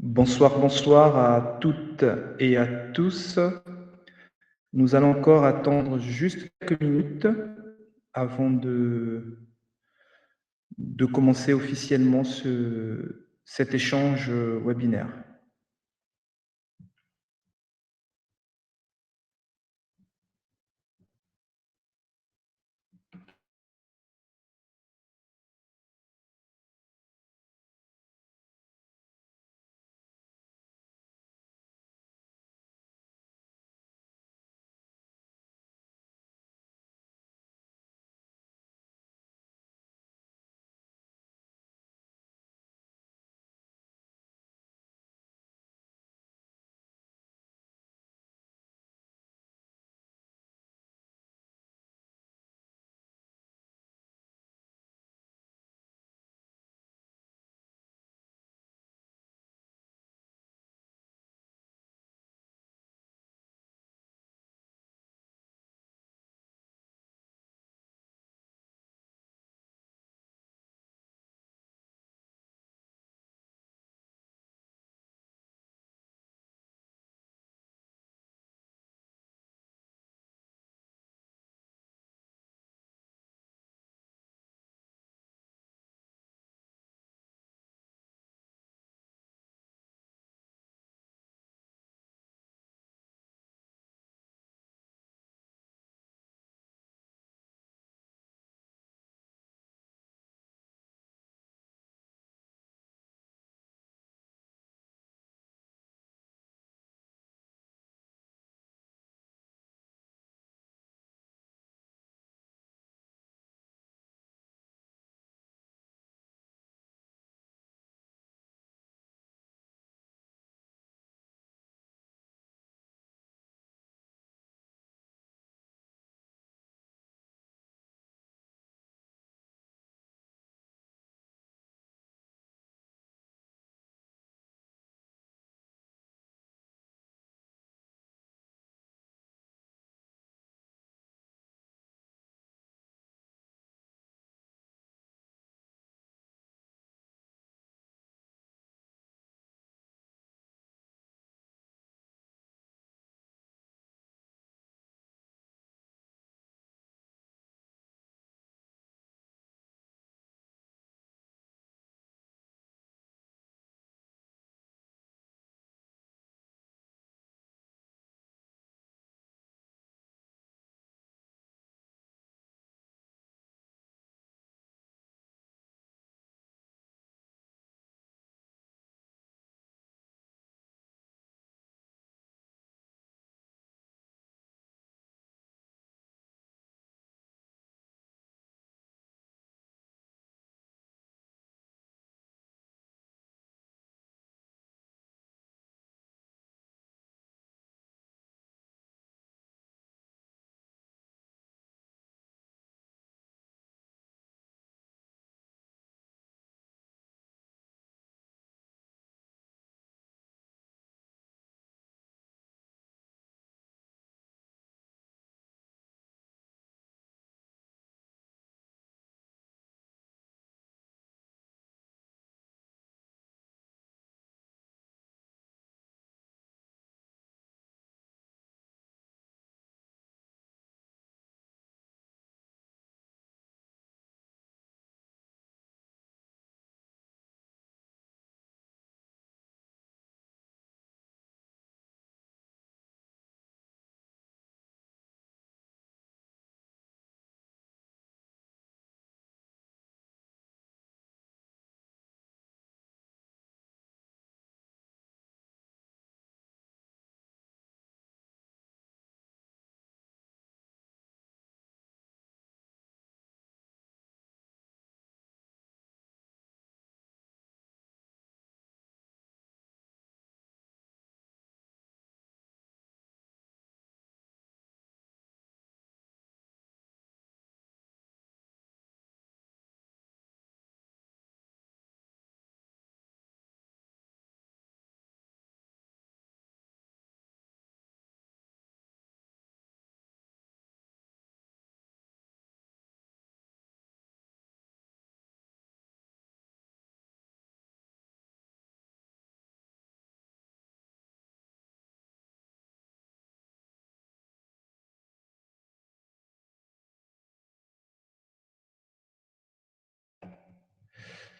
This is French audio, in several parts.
Bonsoir, bonsoir à toutes et à tous. Nous allons encore attendre juste quelques minutes avant de commencer officiellement cet échange webinaire.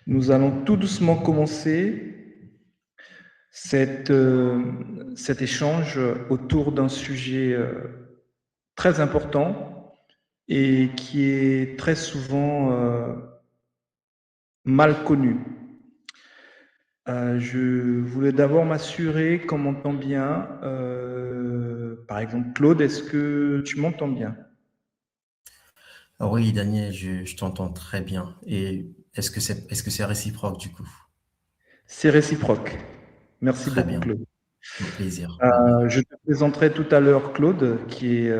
Nous allons tout doucement commencer cet échange autour d'un sujet très important et qui est très souvent mal connu. Je voulais d'abord m'assurer qu'on m'entend bien. Par exemple, Claude, est-ce que tu m'entends bien? Oui, Daniel, je t'entends très bien. Et est-ce que c'est réciproque du coup? C'est réciproque. Merci Très beaucoup, bien. Claude. Au plaisir. Bye. Je te présenterai tout à l'heure Claude, qui est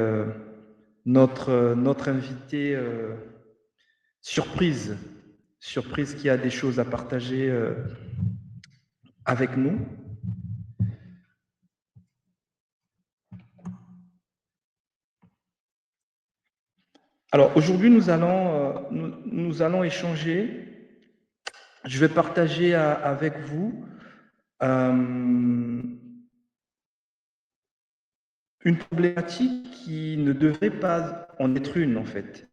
notre invité surprise. Surprise qui a des choses à partager avec nous. Alors aujourd'hui, nous allons échanger. Je vais partager avec vous une problématique qui ne devrait pas en être une, en fait.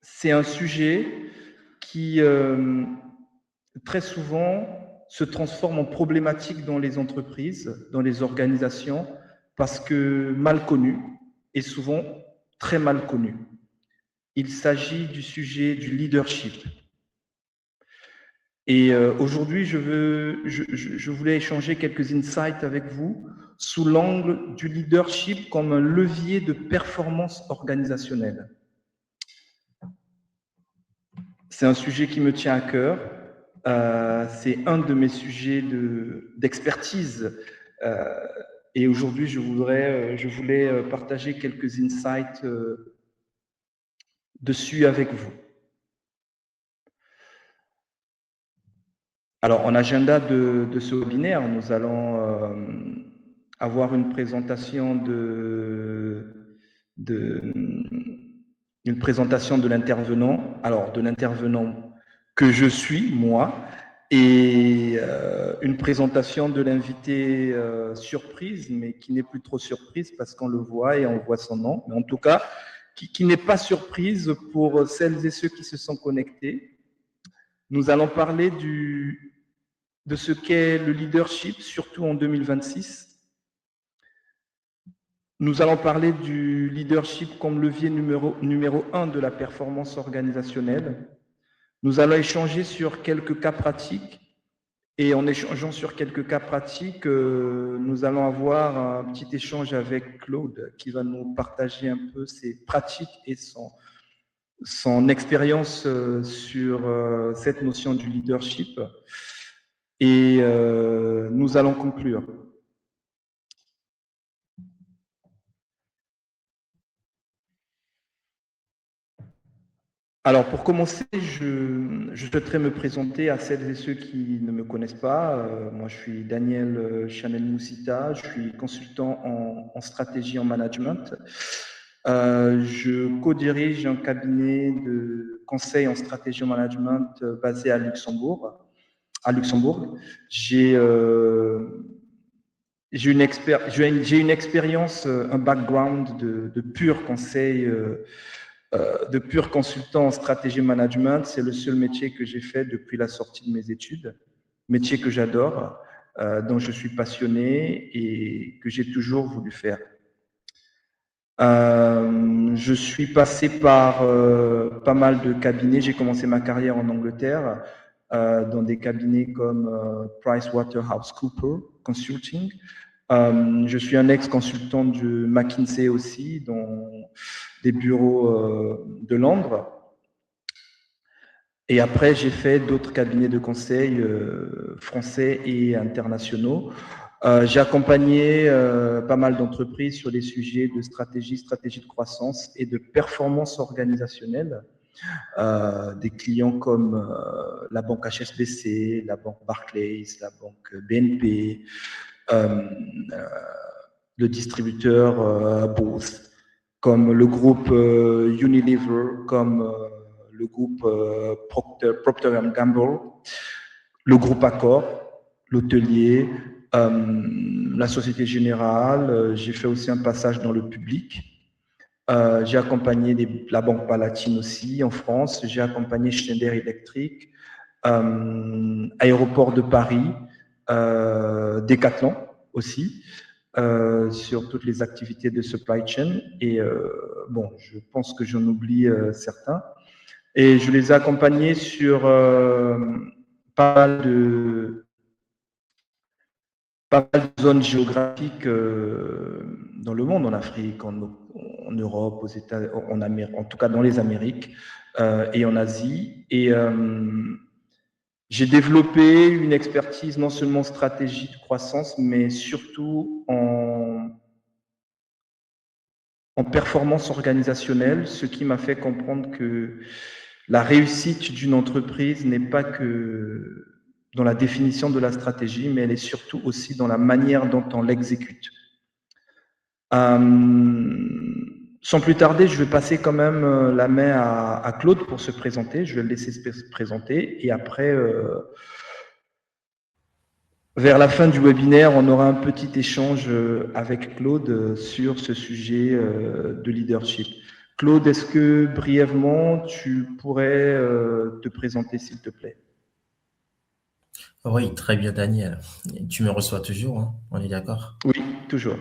C'est un sujet qui très souvent se transforme en problématique dans les entreprises, dans les organisations, parce que mal connu et souvent très mal connu. Il s'agit du sujet du leadership. Et aujourd'hui, je voulais échanger quelques insights avec vous sous l'angle du leadership comme un levier de performance organisationnelle. C'est un sujet qui me tient à cœur. C'est un de mes sujets d'expertise. Et aujourd'hui, je voulais partager quelques insights dessus avec vous. Alors, en agenda de ce webinaire, nous allons avoir une présentation une présentation de l'intervenant. Alors, de l'intervenant que je suis, moi, et une présentation de l'invité surprise, mais qui n'est plus trop surprise parce qu'on le voit et on voit son nom. Mais en tout cas, qui n'est pas surprise pour celles et ceux qui se sont connectés. Nous allons parler de ce qu'est le leadership, surtout en 2026. Nous allons parler du leadership comme levier numéro 1 de la performance organisationnelle. Nous allons échanger sur quelques cas pratiques. Et en échangeant sur quelques cas pratiques, nous allons avoir un petit échange avec Claude qui va nous partager un peu ses pratiques et son expérience sur cette notion du leadership. Et nous allons conclure. Alors, pour commencer, je souhaiterais me présenter à celles et ceux qui ne me connaissent pas. Moi, je suis Daniel Chanel Moussita, je suis consultant en stratégie en management. Je co-dirige un cabinet de conseil en stratégie en management basé à Luxembourg. J'ai une expérience, un background de pur conseil, de pur consultant en stratégie management. C'est le seul métier que j'ai fait depuis la sortie de mes études, métier que j'adore, dont je suis passionné et que j'ai toujours voulu faire. Je suis passé par pas mal de cabinets. J'ai commencé ma carrière en Angleterre dans des cabinets comme PricewaterhouseCoopers Consulting. Je suis un ex-consultant de McKinsey aussi, dans des bureaux de Londres. Et après, j'ai fait d'autres cabinets de conseil français et internationaux. J'ai accompagné pas mal d'entreprises sur les sujets de stratégie de croissance et de performance organisationnelle. Des clients comme la banque HSBC, la banque Barclays, la banque BNP, le distributeur Bose, comme le groupe Unilever, comme le groupe Procter Gamble, le groupe Accor, l'hôtelier, la Société Générale. J'ai fait aussi un passage dans le public. J'ai accompagné la Banque Palatine aussi en France. J'ai accompagné Schneider Electric, Aéroport de Paris, Decathlon aussi, sur toutes les activités de supply chain. Et bon, je pense que j'en oublie certains. Et je les ai accompagnés sur pas mal de pas mal de zones géographiques dans le monde, en Afrique, en Europe, aux États, en Amérique, en tout cas dans les Amériques et en Asie. Et j'ai développé une expertise non seulement stratégie de croissance, mais surtout en performance organisationnelle, ce qui m'a fait comprendre que la réussite d'une entreprise n'est pas que dans la définition de la stratégie, mais elle est surtout aussi dans la manière dont on l'exécute. Sans plus tarder, je vais passer quand même la main à Claude pour se présenter. Je vais le laisser se présenter et après, vers la fin du webinaire, on aura un petit échange avec Claude sur ce sujet de leadership. Claude, est-ce que brièvement, tu pourrais te présenter, s'il te plaît? Oui, très bien, Daniel. Tu me reçois toujours, hein? On est d'accord? Oui, toujours.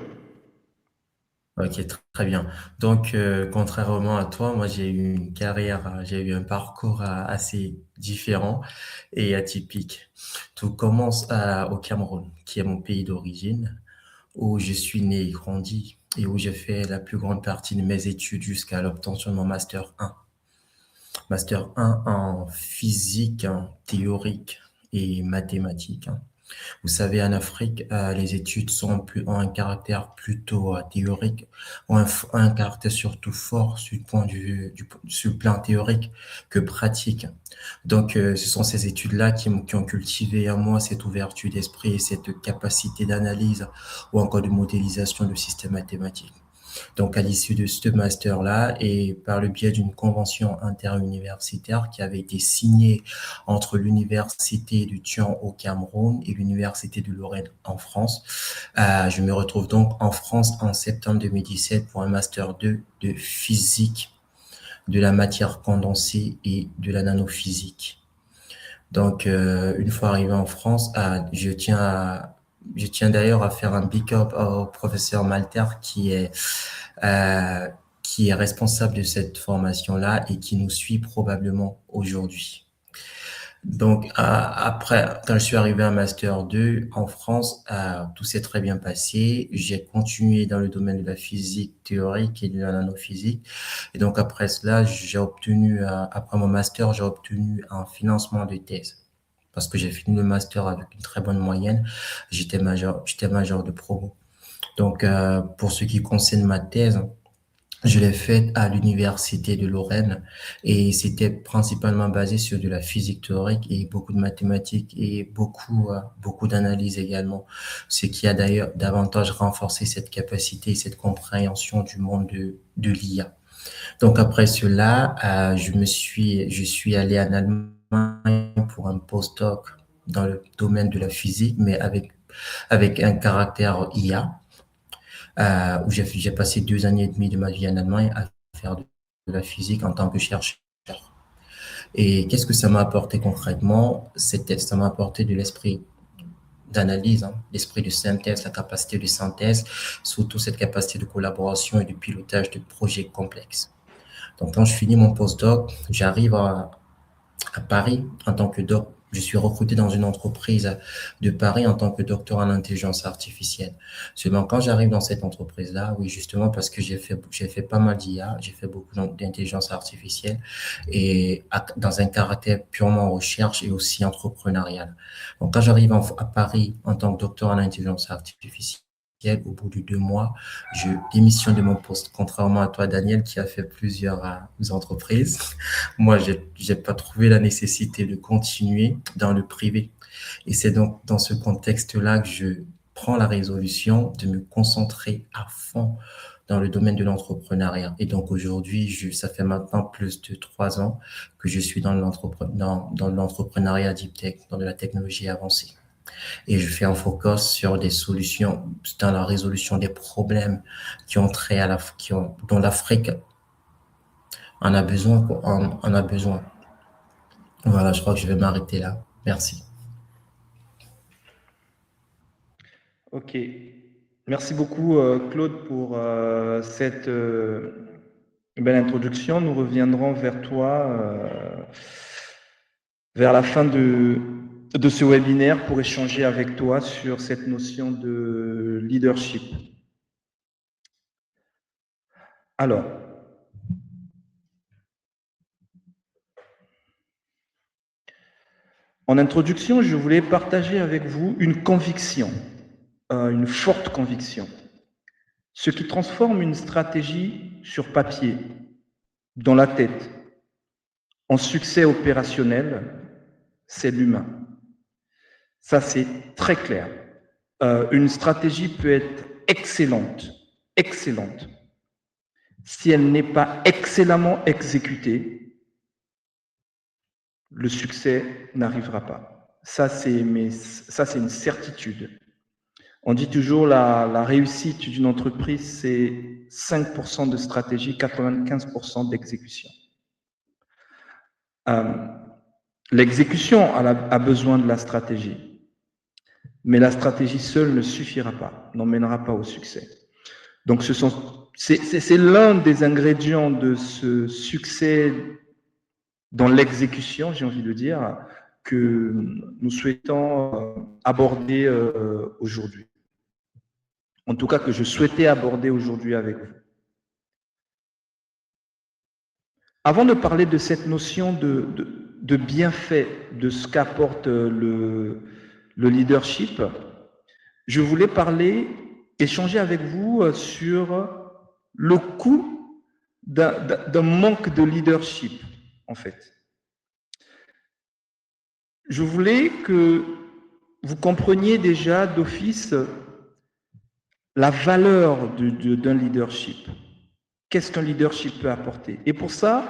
Ok, très bien. Donc, contrairement à toi, moi, j'ai eu une carrière, j'ai eu un parcours assez différent et atypique. Tout commence au Cameroun, qui est mon pays d'origine, où je suis né et grandi et où j'ai fait la plus grande partie de mes études jusqu'à l'obtention de mon Master 1. Master 1 en physique, hein, théorique et mathématiques, hein. Vous savez, en Afrique, les études ont un caractère plutôt théorique, ont un caractère surtout fort sur le point de vue, sur le plan théorique que pratique. Donc, ce sont ces études-là qui ont cultivé en moi cette ouverture d'esprit et cette capacité d'analyse ou encore de modélisation de systèmes mathématiques. Donc, à l'issue de ce master-là et par le biais d'une convention interuniversitaire qui avait été signée entre l'université du Tian au Cameroun et l'université de Lorraine en France, je me retrouve donc en France en septembre 2017 pour un master 2 de physique de la matière condensée et de la nanophysique. Donc, une fois arrivé en France, je tiens d'ailleurs à faire un big up au professeur Malter euh, qui est responsable de cette formation-là et qui nous suit probablement aujourd'hui. Donc, après, quand je suis arrivé à Master 2 en France, tout s'est très bien passé. J'ai continué dans le domaine de la physique théorique et de la nanophysique. Et donc, après cela, après mon Master, j'ai obtenu un financement de thèse. Parce que j'ai fini le Master avec une très bonne moyenne. J'étais major de promo. Donc, pour ce qui concerne ma thèse, je l'ai faite à l'université de Lorraine et c'était principalement basé sur de la physique théorique et beaucoup de mathématiques et beaucoup d'analyses également, ce qui a d'ailleurs davantage renforcé cette capacité et cette compréhension du monde de l'IA. Donc après cela, je suis allé en Allemagne pour un postdoc dans le domaine de la physique, mais avec un caractère IA où j'ai passé 2 années et demie de ma vie en Allemagne à faire de la physique en tant que chercheur. Et qu'est-ce que ça m'a apporté concrètement? Ça m'a apporté de l'esprit d'analyse, hein, l'esprit de synthèse, la capacité de synthèse, surtout cette capacité de collaboration et de pilotage de projets complexes. Donc, quand je finis mon postdoc, j'arrive à Paris en tant que doc. Je suis recruté dans une entreprise de Paris en tant que docteur en intelligence artificielle. Seulement, quand j'arrive dans cette entreprise-là, oui, justement, parce que j'ai fait pas mal d'IA, j'ai fait beaucoup d'intelligence artificielle et dans un caractère purement recherche et aussi entrepreneurial. Donc, quand j'arrive à Paris en tant que docteur en intelligence artificielle, au bout de 2 mois, je démissionne de mon poste, contrairement à toi, Daniel, qui a fait plusieurs entreprises. Moi, j'ai pas trouvé la nécessité de continuer dans le privé. Et c'est donc dans ce contexte-là que je prends la résolution de me concentrer à fond dans le domaine de l'entrepreneuriat. Et donc aujourd'hui, ça fait maintenant plus de 3 ans que je suis dans l'entrepreneuriat deep tech, dans de la technologie avancée. Et je fais un focus sur des solutions dans la résolution des problèmes qui ont trait à dont l'Afrique en a besoin, quoi, en a besoin. Voilà, je crois que je vais m'arrêter là. Merci. Ok. Merci beaucoup, Claude, pour cette belle introduction. Nous reviendrons vers toi vers la fin de ce webinaire pour échanger avec toi sur cette notion de leadership. Alors, en introduction, je voulais partager avec vous une conviction, une forte conviction. Ce qui transforme une stratégie sur papier, dans la tête, en succès opérationnel, c'est l'humain. Ça, c'est très clair. Une stratégie peut être excellente, excellente. Si elle n'est pas excellemment exécutée, le succès n'arrivera pas. Ça, c'est une certitude. On dit toujours la réussite d'une entreprise, c'est 5% de stratégie, 95% d'exécution. L'exécution a besoin de la stratégie, mais la stratégie seule ne suffira pas, n'emmènera pas au succès. Donc, c'est l'un des ingrédients de ce succès dans l'exécution, j'ai envie de dire, que nous souhaitons aborder aujourd'hui. En tout cas, que je souhaitais aborder aujourd'hui avec vous. Avant de parler de cette notion de bienfait, de ce qu'apporte le leadership, je voulais échanger avec vous sur le coût d'un manque de leadership, en fait. Je voulais que vous compreniez déjà d'office la valeur d'un leadership. Qu'est-ce qu'un leadership peut apporter? Et pour ça,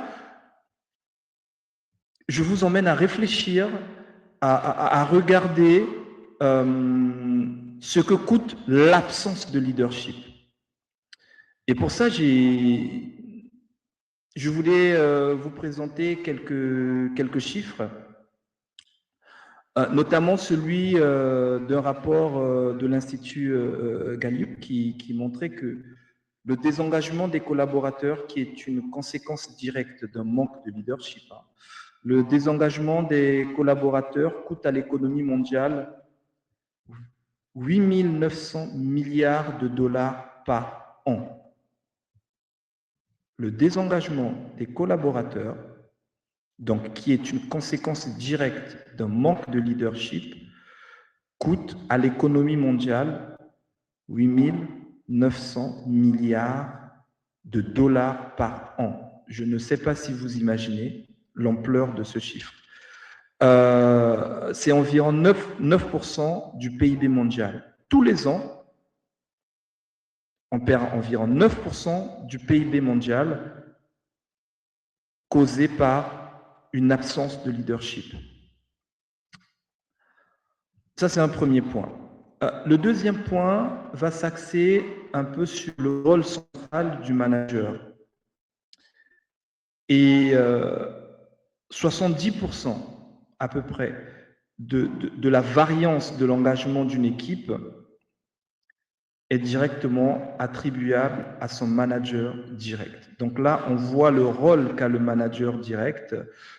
je vous emmène à réfléchir, à regarder ce que coûte l'absence de leadership. Et pour ça, je voulais vous présenter quelques chiffres, notamment celui d'un rapport de l'Institut Gallup qui montrait que le désengagement des collaborateurs, qui est une conséquence directe d'un manque de leadership, le désengagement des collaborateurs coûte à l'économie mondiale 8 900 milliards de dollars par an. Le désengagement des collaborateurs, donc qui est une conséquence directe d'un manque de leadership, coûte à l'économie mondiale 8 900 milliards de dollars par an. Je ne sais pas si vous imaginez l'ampleur de ce chiffre. C'est environ 9% du PIB mondial. Tous les ans, on perd environ 9% du PIB mondial causé par une absence de leadership. Ça, c'est un premier point. Le deuxième point va s'axer un peu sur le rôle central du manager. Et 70% à peu près de la variance de l'engagement d'une équipe est directement attribuable à son manager direct. Donc là, on voit le rôle qu'a le manager direct,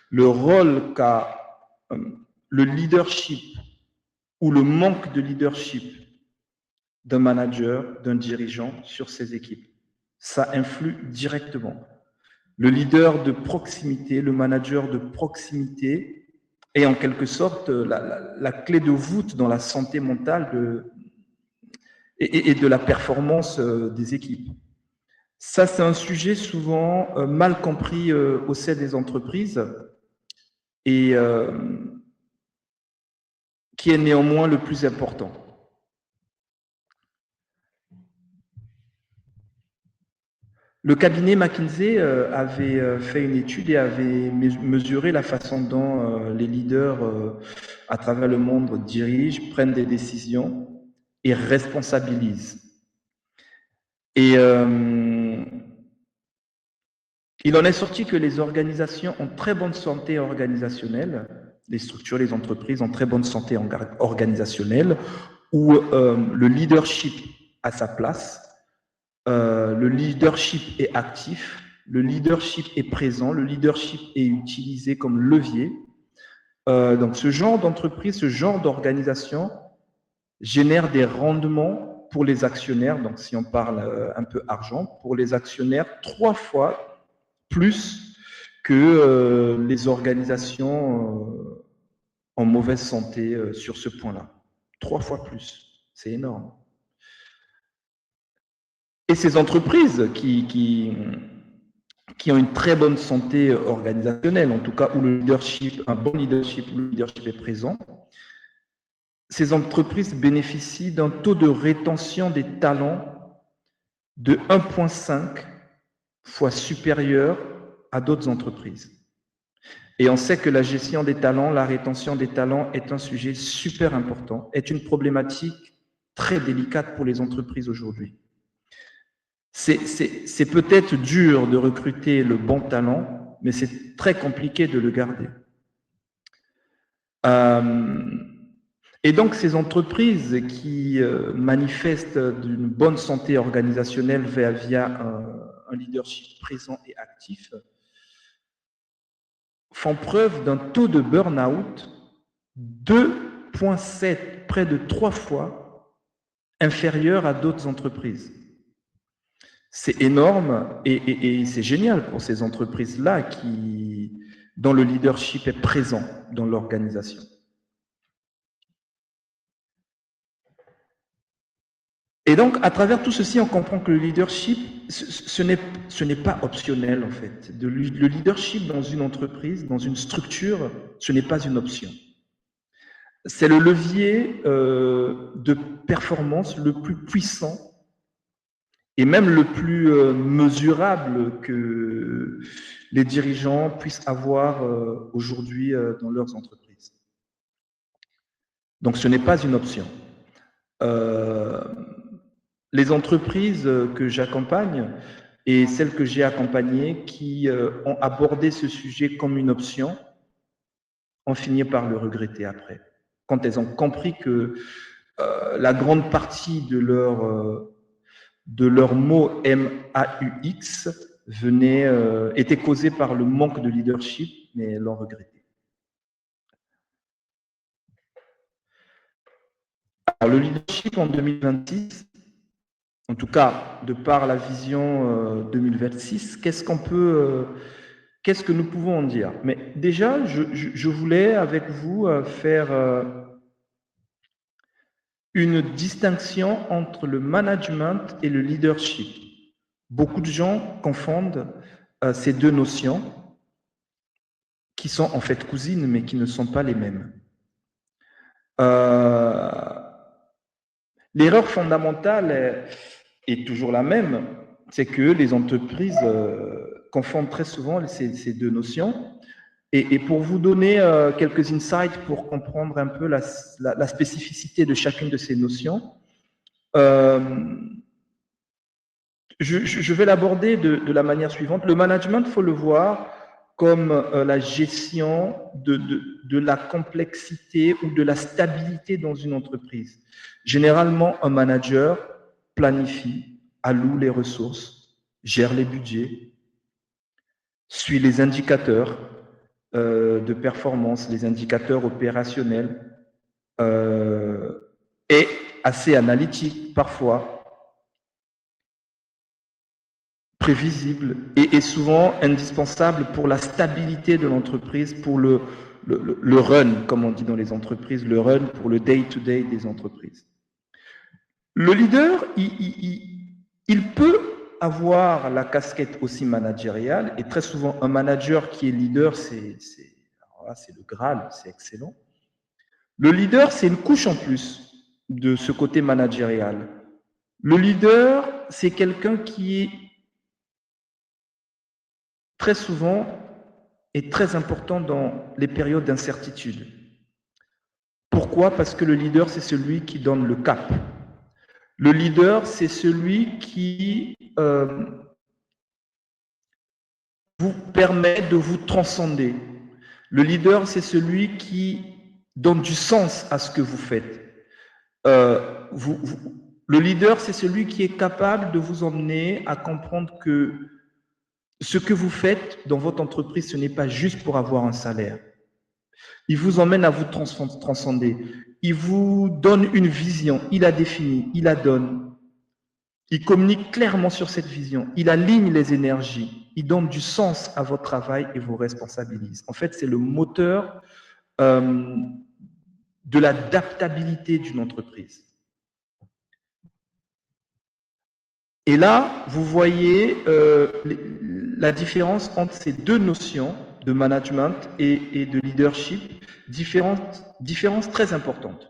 le rôle qu'a le leadership ou le manque de leadership d'un manager, d'un dirigeant sur ses équipes. Ça influe directement. Le leader de proximité, le manager de proximité est en quelque sorte la clé de voûte dans la santé mentale et de la performance des équipes. Ça, c'est un sujet souvent mal compris au sein des entreprises et qui est néanmoins le plus important. Le cabinet McKinsey avait fait une étude et avait mesuré la façon dont les leaders à travers le monde dirigent, prennent des décisions et responsabilisent. Et il en est sorti que les organisations ont très bonne santé organisationnelle, les structures, les entreprises ont très bonne santé organisationnelle, où le leadership a sa place, le leadership est actif, le leadership est présent, le leadership est utilisé comme levier. Donc ce genre d'entreprise, ce genre d'organisation génère des rendements pour les actionnaires, donc si on parle un peu argent, pour les actionnaires 3 fois plus que les organisations en mauvaise santé sur ce point-là. 3 fois plus, c'est énorme. Et ces entreprises qui ont une très bonne santé organisationnelle, en tout cas où le leadership, un bon leadership, où le leadership est présent, ces entreprises bénéficient d'un taux de rétention des talents de 1,5 fois supérieur à d'autres entreprises. Et on sait que la gestion des talents, la rétention des talents est un sujet super important, est une problématique très délicate pour les entreprises aujourd'hui. C'est peut-être dur de recruter le bon talent, mais c'est très compliqué de le garder. Et donc, ces entreprises qui manifestent d'une bonne santé organisationnelle via un leadership présent et actif font preuve d'un taux de burn-out 2,7, près de 3 fois inférieur à d'autres entreprises. C'est énorme et c'est génial pour ces entreprises-là dont le leadership est présent dans l'organisation. Et donc, à travers tout ceci, on comprend que le leadership, ce n'est pas optionnel, en fait. Le leadership dans une entreprise, dans une structure, ce n'est pas une option. C'est le levier de performance le plus puissant et même le plus mesurable que les dirigeants puissent avoir aujourd'hui dans leurs entreprises. Donc, ce n'est pas une option. Les entreprises que j'accompagne et celles que j'ai accompagnées qui ont abordé ce sujet comme une option ont fini par le regretter après. Quand elles ont compris que la grande partie de leur mot MAUX était causée par le manque de leadership, mais elles l'ont regretté. Alors, le leadership en 2026, en tout cas, de par la vision 2026, qu'est-ce que nous pouvons en dire? Mais déjà, je voulais avec vous faire une distinction entre le management et le leadership. Beaucoup de gens confondent ces deux notions qui sont en fait cousines, mais qui ne sont pas les mêmes. L'erreur fondamentale est toujours la même, c'est que les entreprises confondent très souvent ces deux notions. Et pour vous donner quelques insights pour comprendre un peu la spécificité de chacune de ces notions, je vais l'aborder de la manière suivante. Le management, il faut le voir comme la gestion de la complexité ou de la stabilité dans une entreprise. Généralement, un manager planifie, alloue les ressources, gère les budgets, suit les indicateurs de performance, les indicateurs opérationnels, est assez analytique parfois, prévisible et souvent indispensable pour la stabilité de l'entreprise, pour le run, comme on dit dans les entreprises, le run pour le day-to-day des entreprises. Le leader, il peut avoir la casquette aussi managériale, et très souvent, un manager qui est leader, c'est le Graal, c'est excellent. Le leader, c'est une couche en plus de ce côté managérial. Le leader, c'est quelqu'un qui très souvent est très important dans les périodes d'incertitude. Pourquoi? Parce que le leader, c'est celui qui donne le cap. Le leader, c'est celui qui vous permet de vous transcender. Le leader, c'est celui qui donne du sens à ce que vous faites. Le leader, c'est celui qui est capable de vous emmener à comprendre que ce que vous faites dans votre entreprise, ce n'est pas juste pour avoir un salaire. Il vous emmène à vous transcender. Il vous donne une vision. Il la définit, il la donne. Il communique clairement sur cette vision. Il aligne les énergies. Il donne du sens à votre travail et vous responsabilise. En fait, c'est le moteur de l'adaptabilité d'une entreprise. Et là, vous voyez la différence entre ces deux notions de management et de leadership, différence très importante.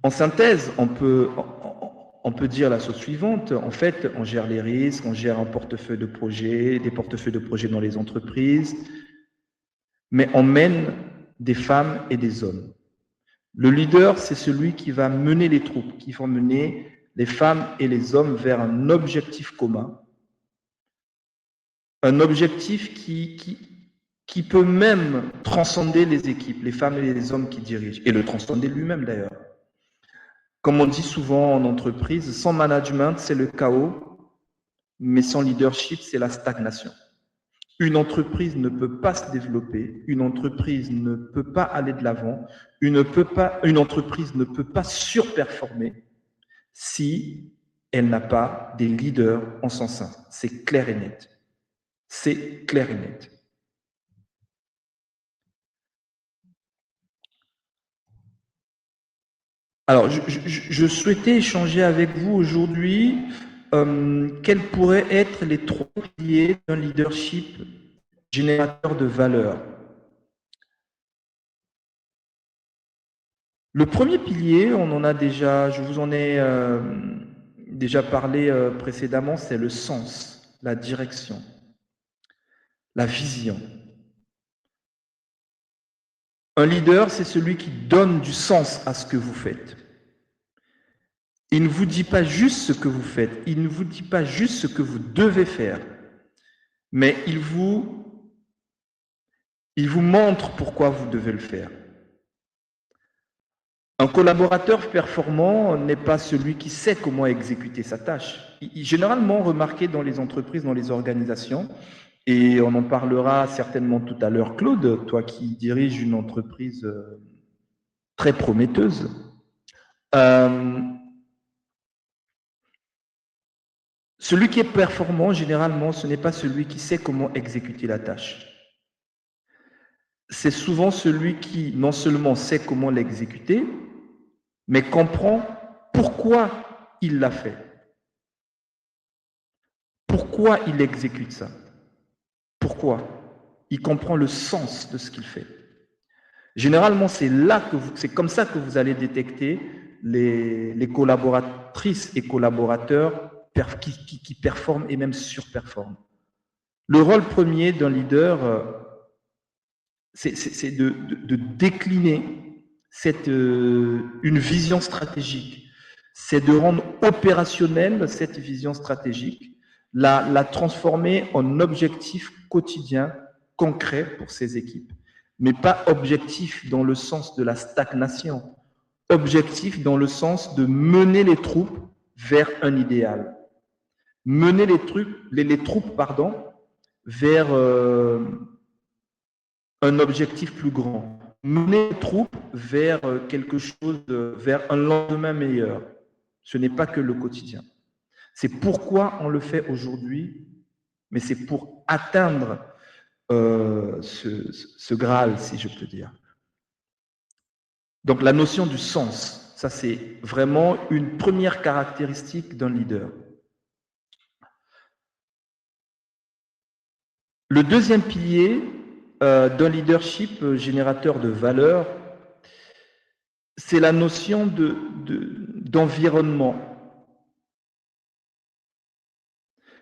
En synthèse, on peut dire la chose suivante. En fait, on gère les risques, on gère un portefeuille de projets, des portefeuilles de projets dans les entreprises, mais on mène des femmes et des hommes. Le leader, c'est celui qui va mener les troupes, qui va mener les femmes et les hommes vers un objectif commun, un objectif qui peut même transcender les équipes, les femmes et les hommes qui dirigent, et le transcender lui-même d'ailleurs. Comme on dit souvent en entreprise, sans management, c'est le chaos, mais sans leadership, c'est la stagnation. Une entreprise ne peut pas se développer, une entreprise ne peut pas aller de l'avant, une entreprise ne peut pas surperformer si elle n'a pas des leaders en son sein. C'est clair et net. C'est clair et net. Alors, je souhaitais échanger avec vous aujourd'hui quels pourraient être les trois piliers d'un leadership générateur de valeur. Le premier pilier, je vous en ai déjà parlé précédemment, c'est le sens, la direction, la vision. Un leader, c'est celui qui donne du sens à ce que vous faites. Il ne vous dit pas juste ce que vous faites, il ne vous dit pas juste ce que vous devez faire, mais il vous montre pourquoi vous devez le faire. Un collaborateur performant n'est pas celui qui sait comment exécuter sa tâche. Généralement remarqué dans les entreprises, dans les organisations, et on en parlera certainement tout à l'heure, Claude, toi qui diriges une entreprise très prometteuse. Celui qui est performant, généralement, ce n'est pas celui qui sait comment exécuter la tâche. C'est souvent celui qui non seulement sait comment l'exécuter, mais comprend pourquoi il l'a fait. Pourquoi il exécute ça? Pourquoi? Il comprend le sens de ce qu'il fait. Généralement, c'est comme ça que vous allez détecter les collaboratrices et collaborateurs qui performent et même surperforment. Le rôle premier d'un leader, c'est de décliner une vision stratégique. C'est de rendre opérationnelle cette vision stratégique, la transformer en objectif quotidien, concret pour ces équipes. Mais pas objectif dans le sens de la stagnation, objectif dans le sens de mener les troupes vers un idéal. Mener les troupes vers un objectif plus grand. Mener les troupes vers quelque chose, vers un lendemain meilleur. Ce n'est pas que le quotidien. C'est pourquoi on le fait aujourd'hui, mais c'est pour atteindre ce Graal, si je peux dire. Donc la notion du sens, ça c'est vraiment une première caractéristique d'un leader. Le deuxième pilier d'un leadership générateur de valeur, c'est la notion d'environnement.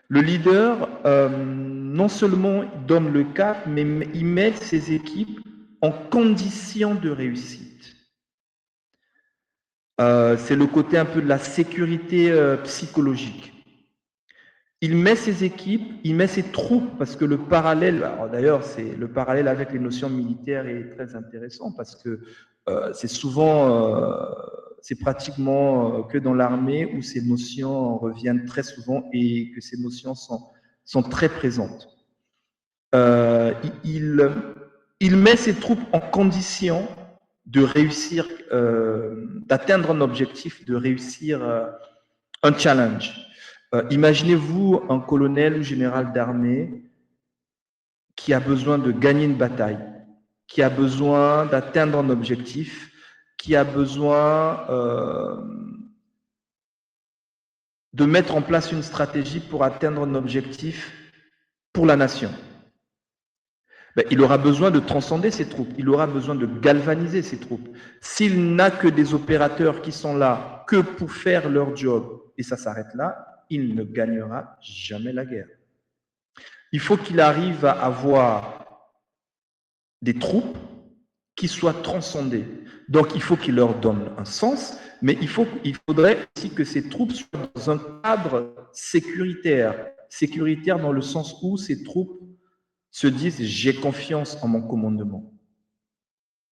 Le leader, non seulement donne le cap, mais il met ses équipes en condition de réussite. C'est le côté un peu de la sécurité psychologique. Il met ses équipes, il met ses troupes, parce que le parallèle, d'ailleurs, le parallèle avec les notions militaires est très intéressant, parce que c'est souvent, c'est pratiquement que dans l'armée où ces notions reviennent très souvent et que ces notions sont très présentes. Il met ses troupes en condition de réussir, d'atteindre un objectif, de réussir un challenge. Imaginez-vous un colonel ou général d'armée qui a besoin de gagner une bataille, qui a besoin d'atteindre un objectif, qui a besoin de mettre en place une stratégie pour atteindre un objectif pour la nation. Il aura besoin de transcender ses troupes, il aura besoin de galvaniser ses troupes. S'il n'a que des opérateurs qui sont là que pour faire leur job, et ça s'arrête là, il ne gagnera jamais la guerre. Il faut qu'il arrive à avoir des troupes qui soient transcendées. Donc, il faut qu'il leur donne un sens, mais il faudrait aussi que ces troupes soient dans un cadre sécuritaire. Sécuritaire dans le sens où ces troupes se disent « j'ai confiance en mon commandement ».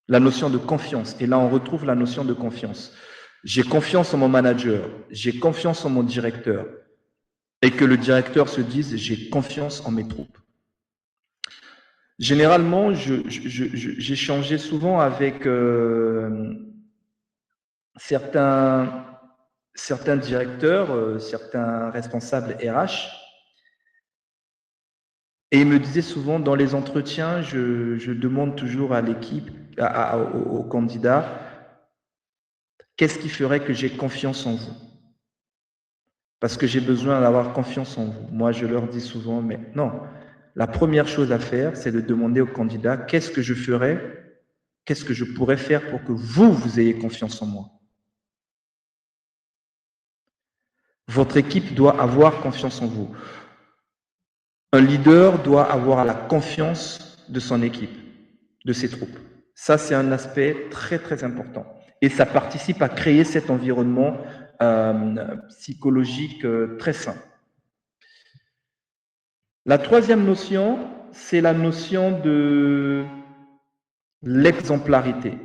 La notion de confiance. Et là, on retrouve la notion de confiance. J'ai confiance en mon manager, j'ai confiance en mon directeur. Et que le directeur se dise « j'ai confiance en mes troupes ». Généralement, j'échangeais souvent avec certains directeurs, certains responsables RH, et ils me disaient souvent dans les entretiens, je demande toujours à l'équipe, aux candidats, qu'est-ce qui ferait que j'ai confiance en vous ? Parce que j'ai besoin d'avoir confiance en vous. Moi, je leur dis souvent, mais non, la première chose à faire, c'est de demander au candidat, qu'est-ce que je ferais, qu'est-ce que je pourrais faire pour que vous ayez confiance en moi ? Votre équipe doit avoir confiance en vous. Un leader doit avoir la confiance de son équipe, de ses troupes. Ça, c'est un aspect très, très important. Et ça participe à créer cet environnement psychologique très sain. La troisième notion, c'est la notion de l'exemplarité.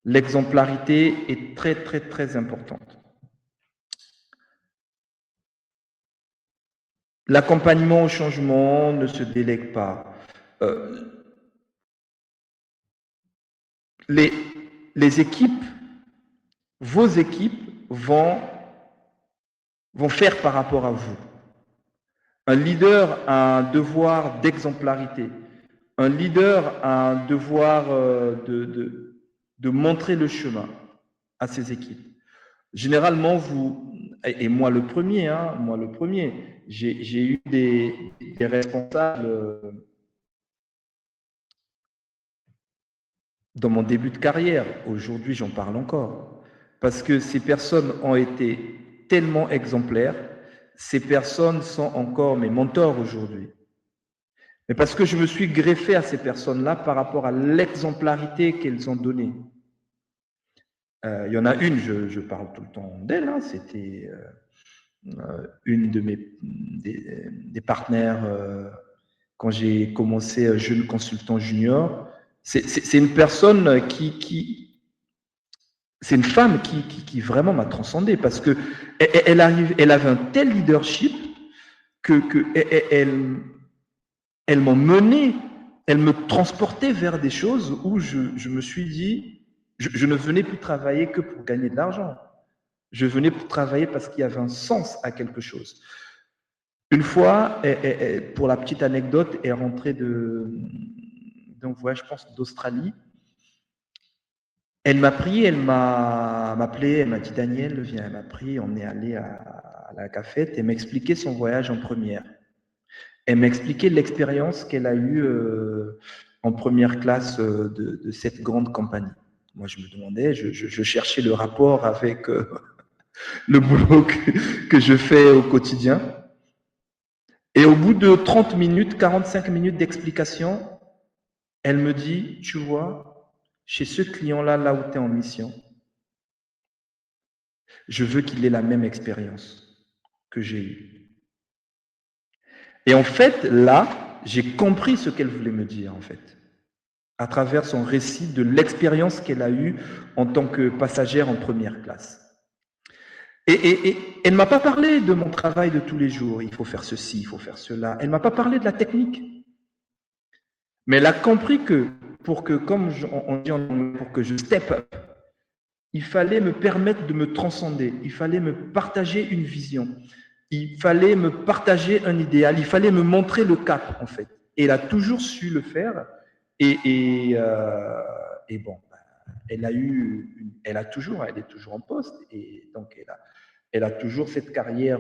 L'exemplarité est très, très, très importante. L'accompagnement au changement ne se délègue pas. Les équipes, vos équipes vont faire par rapport à vous. Un leader a un devoir d'exemplarité. Un leader a un devoir de montrer le chemin à ses équipes. Généralement, et moi le premier, j'ai eu des responsables dans mon début de carrière. Aujourd'hui, j'en parle encore. Parce que ces personnes ont été tellement exemplaires, ces personnes sont encore mes mentors aujourd'hui. Mais parce que je me suis greffé à ces personnes-là par rapport à l'exemplarité qu'elles ont donnée. Il y en a une, je parle tout le temps d'elle, c'était une de des partenaires quand j'ai commencé jeune consultant junior. C'est une personne c'est une femme qui vraiment m'a transcendé parce que elle avait un tel leadership que elle m'ont mené, elle me transportait vers des choses où je me suis dit, je ne venais plus travailler que pour gagner de l'argent. Je venais pour travailler parce qu'il y avait un sens à quelque chose. Une fois, pour la petite anecdote, elle est rentrée d'un voyage, je pense, d'Australie. Elle m'a pris, elle m'a appelé, elle m'a dit « Daniel, viens ». Elle m'a pris, on est allé à la cafette et elle m'a expliqué son voyage en première. Elle m'a expliqué l'expérience qu'elle a eue en première classe de cette grande compagnie. Moi, je me demandais, je cherchais le rapport avec le boulot que je fais au quotidien. Et au bout de 30 minutes, 45 minutes d'explication, elle me dit, tu vois, chez ce client-là, là où tu es en mission, je veux qu'il ait la même expérience que j'ai eue. Et en fait, là, j'ai compris ce qu'elle voulait me dire, en fait, à travers son récit de l'expérience qu'elle a eue en tant que passagère en première classe. Et elle ne m'a pas parlé de mon travail de tous les jours. Il faut faire ceci, il faut faire cela. Elle ne m'a pas parlé de la technique. Mais elle a compris que pour que, comme on dit en anglais, pour que je step up, il fallait me permettre de me transcender. Il fallait me partager une vision. Il fallait me partager un idéal. Il fallait me montrer le cap, en fait. Et elle a toujours su le faire. Et bon, elle est toujours en poste. Et donc, elle a toujours cette carrière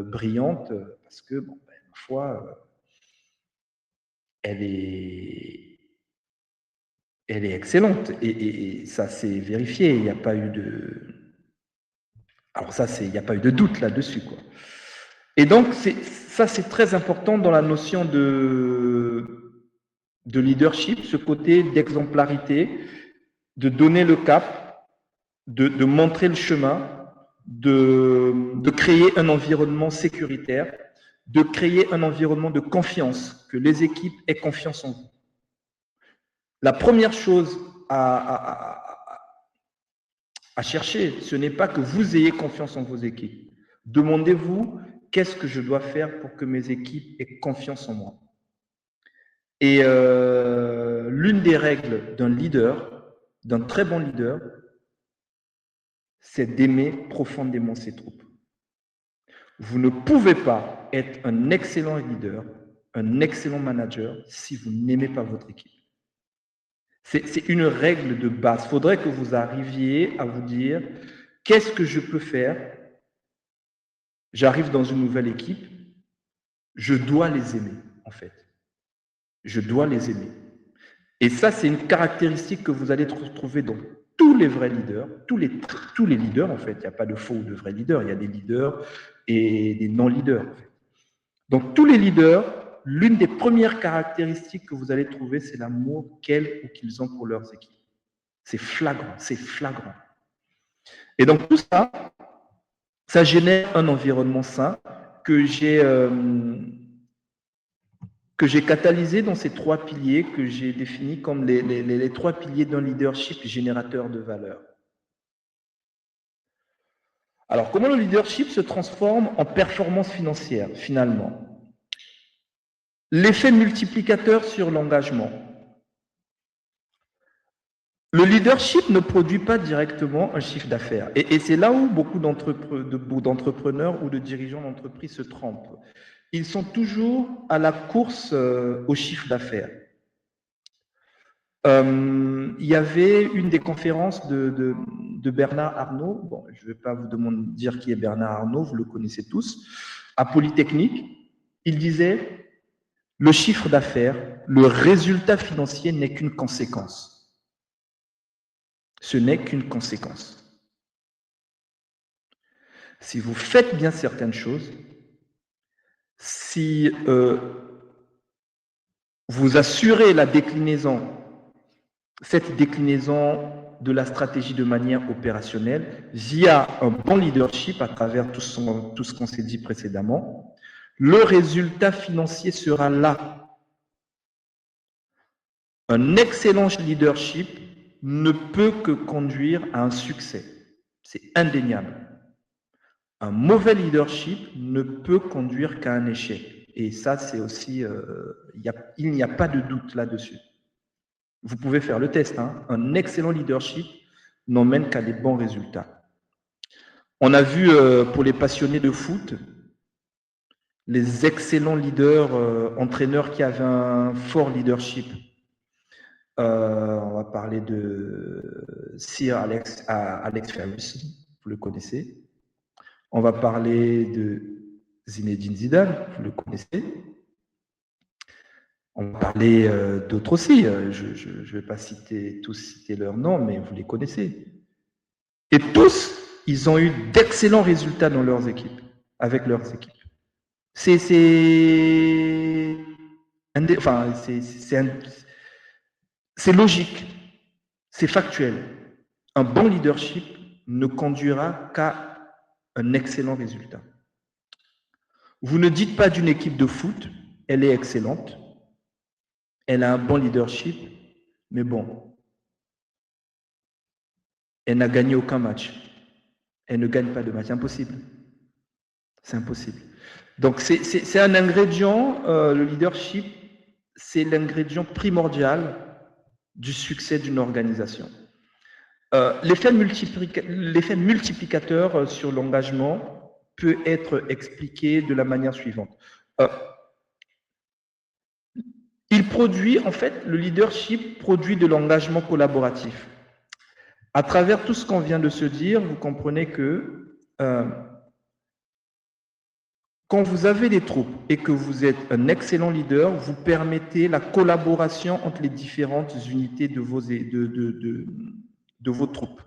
brillante parce que, bon, ma foi, elle est excellente. Et ça s'est vérifié. Il n'y a pas eu de... Alors ça, il n'y a pas eu de doute là-dessus, quoi. Et donc, ça, c'est très important dans la notion de leadership, ce côté d'exemplarité, de donner le cap, de montrer le chemin, de créer un environnement sécuritaire, de créer un environnement de confiance, que les équipes aient confiance en vous. La première chose à chercher, ce n'est pas que vous ayez confiance en vos équipes. Demandez-vous, qu'est-ce que je dois faire pour que mes équipes aient confiance en moi? Et l'une des règles d'un leader, d'un très bon leader, c'est d'aimer profondément ses troupes. Vous ne pouvez pas être un excellent leader, un excellent manager, si vous n'aimez pas votre équipe. C'est une règle de base. Il faudrait que vous arriviez à vous dire, qu'est-ce que je peux faire? J'arrive dans une nouvelle équipe, je dois les aimer, en fait. Je dois les aimer. Et ça, c'est une caractéristique que vous allez trouver dans tous les vrais leaders, tous les leaders, en fait. Il n'y a pas de faux ou de vrais leaders, il y a des leaders et des non-leaders. En fait. Donc, tous les leaders, l'une des premières caractéristiques que vous allez trouver, c'est l'amour qu'elles ou qu'ils ont pour leurs équipes. C'est flagrant, c'est flagrant. Et donc, tout ça, ça génère un environnement sain que j'ai catalysé dans ces trois piliers que j'ai définis comme les trois piliers d'un leadership générateur de valeur. Alors, comment le leadership se transforme en performance financière, finalement? L'effet multiplicateur sur l'engagement. Le leadership ne produit pas directement un chiffre d'affaires. Et c'est là où beaucoup d'entrepreneurs ou de dirigeants d'entreprise se trompent. Ils sont toujours à la course au chiffre d'affaires. Il y avait une des conférences de Bernard Arnault. Bon, je ne vais pas vous dire qui est Bernard Arnault, vous le connaissez tous. À Polytechnique, il disait « Le chiffre d'affaires, le résultat financier n'est qu'une conséquence. Ce n'est qu'une conséquence. Si vous faites bien certaines choses, si vous assurez la déclinaison, cette déclinaison de la stratégie de manière opérationnelle via un bon leadership à travers tout ce qu'on s'est dit précédemment, le résultat financier sera là. Un excellent leadership ne peut que conduire à un succès. C'est indéniable. Un mauvais leadership ne peut conduire qu'à un échec. Et ça, c'est aussi, il n'y a pas de doute là-dessus. Vous pouvez faire le test. Hein. Un excellent leadership n'emmène qu'à des bons résultats. On a vu pour les passionnés de foot, les excellents leaders, entraîneurs qui avaient un fort leadership. On va parler de Sir Alex Ferguson, vous le connaissez. On va parler de Zinedine Zidane, vous le connaissez. On va parler d'autres aussi. Je ne vais pas citer leurs noms, mais vous les connaissez. Et tous, Ils ont eu d'excellents résultats dans leurs équipes, avec leurs équipes. C'est logique, c'est factuel. Un bon leadership ne conduira qu'à un excellent résultat. Vous ne dites pas d'une équipe de foot, elle est excellente, elle a un bon leadership, mais bon, elle n'a gagné aucun match. Elle ne gagne pas de match. Impossible. C'est impossible. Donc, c'est un ingrédient, le leadership, c'est l'ingrédient primordial du succès d'une organisation. L'effet multiplicateur sur l'engagement peut être expliqué de la manière suivante. Le leadership produit de l'engagement collaboratif. À travers tout ce qu'on vient de se dire, vous comprenez que quand vous avez des troupes et que vous êtes un excellent leader, vous permettez la collaboration entre les différentes unités de vos troupes.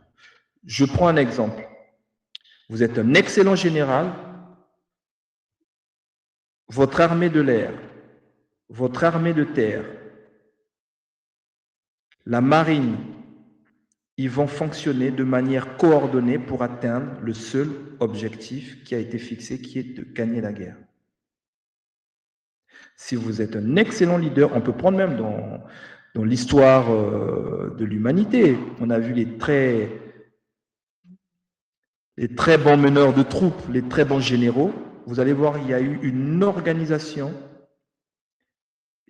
Je prends un exemple. Vous êtes un excellent général, votre armée de l'air, votre armée de terre, la marine, ils vont fonctionner de manière coordonnée pour atteindre le seul objectif qui a été fixé, qui est de gagner la guerre. Si vous êtes un excellent leader, on peut prendre même dans l'histoire de l'humanité, on a vu les très bons meneurs de troupes, les très bons généraux. Vous allez voir, il y a eu une organisation,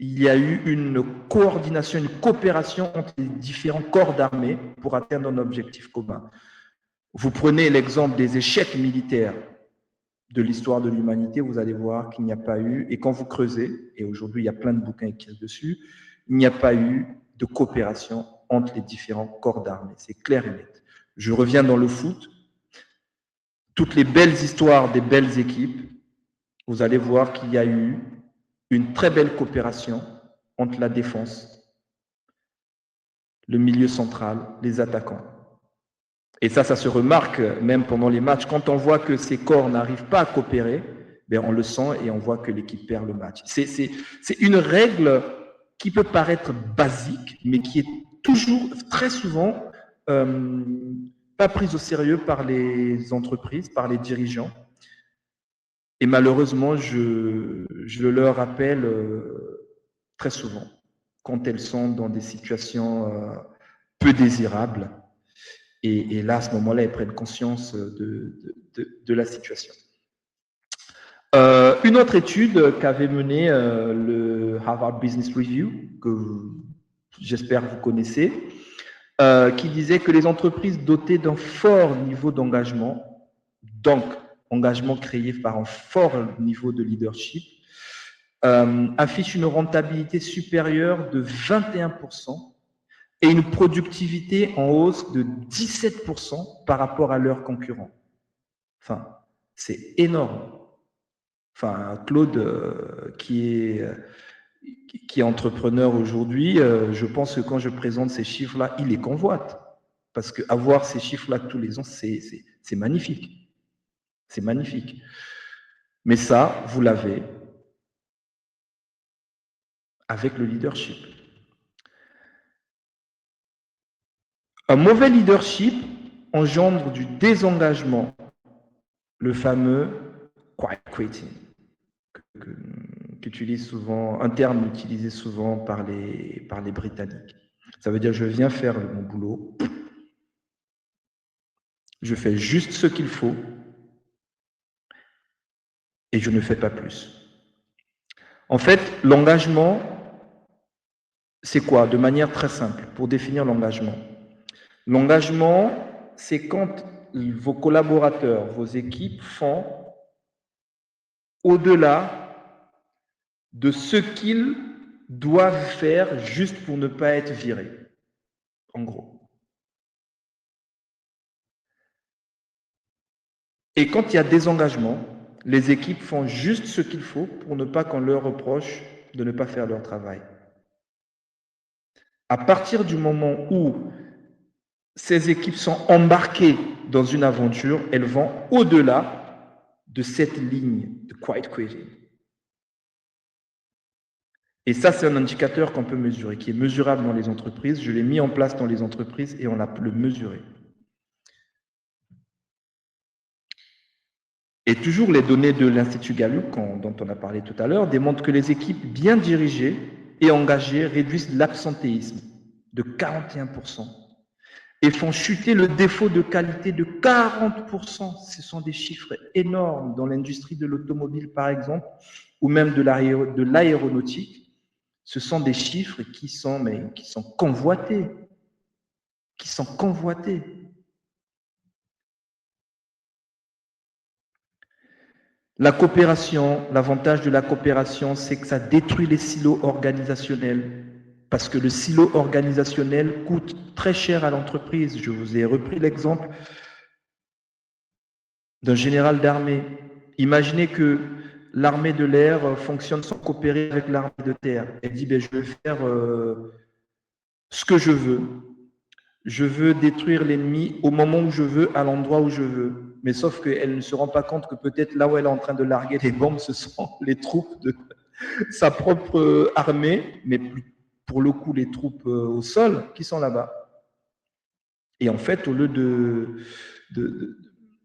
il y a eu une coordination, une coopération entre les différents corps d'armée pour atteindre un objectif commun. Vous prenez l'exemple des échecs militaires de l'histoire de l'humanité, vous allez voir qu'il n'y a pas eu, et quand vous creusez, et aujourd'hui il y a plein de bouquins écrits dessus, il n'y a pas eu de coopération entre les différents corps d'armée. C'est clair et net. Je reviens dans le foot. Toutes les belles histoires des belles équipes, vous allez voir qu'il y a eu une très belle coopération entre la défense, le milieu central, les attaquants. Et ça se remarque même pendant les matchs. Quand on voit que ces corps n'arrivent pas à coopérer, ben on le sent et on voit que l'équipe perd le match. C'est une règle qui peut paraître basique, mais qui est toujours, très souvent, pas prise au sérieux par les entreprises, par les dirigeants. Et malheureusement, je le leur rappelle très souvent quand elles sont dans des situations peu désirables. Et là, à ce moment-là, elles prennent conscience de la situation. Une autre étude qu'avait menée le Harvard Business Review, que j'espère vous connaissez, qui disait que les entreprises dotées d'un fort niveau d'engagement, donc engagement créé par un fort niveau de leadership, affichent une rentabilité supérieure de 21%, et une productivité en hausse de 17% par rapport à leurs concurrents. Enfin, c'est énorme. Enfin, Claude, qui est entrepreneur aujourd'hui, je pense que quand je présente ces chiffres-là, il les convoite. Parce qu'avoir ces chiffres-là tous les ans, c'est magnifique. C'est magnifique. Mais ça, vous l'avez avec le leadership. Un mauvais leadership engendre du désengagement, le fameux quiet quitting, qu'utilise souvent, un terme utilisé souvent par les Britanniques. Ça veut dire je viens faire mon boulot, je fais juste ce qu'il faut et je ne fais pas plus. En fait, l'engagement, c'est quoi? De manière très simple, pour définir l'engagement. L'engagement, c'est quand vos collaborateurs, vos équipes font au-delà de ce qu'ils doivent faire juste pour ne pas être virés, en gros. Et quand il y a désengagement, les équipes font juste ce qu'il faut pour ne pas qu'on leur reproche de ne pas faire leur travail. À partir du moment où ces équipes sont embarquées dans une aventure, elles vont au-delà de cette ligne de quiet quitting. Et ça, c'est un indicateur qu'on peut mesurer, qui est mesurable dans les entreprises. Je l'ai mis en place dans les entreprises et on a pu le mesurer. Et toujours les données de l'Institut Gallup, dont on a parlé tout à l'heure, démontrent que les équipes bien dirigées et engagées réduisent l'absentéisme de 41% et font chuter le défaut de qualité de 40%. Ce sont des chiffres énormes dans l'industrie de l'automobile, par exemple, ou même de l'aéronautique. Ce sont des chiffres qui sont convoités, La coopération, l'avantage de la coopération, c'est que ça détruit les silos organisationnels. Parce que le silo organisationnel coûte très cher à l'entreprise. Je vous ai repris l'exemple d'un général d'armée. Imaginez que l'armée de l'air fonctionne sans coopérer avec l'armée de terre. Elle dit, je vais faire ce que je veux. Je veux détruire l'ennemi au moment où je veux, à l'endroit où je veux. Mais sauf qu'elle ne se rend pas compte que peut-être là où elle est en train de larguer les bombes, ce sont les troupes de sa propre armée, mais pour le coup les troupes au sol qui sont là-bas. Et en fait, au lieu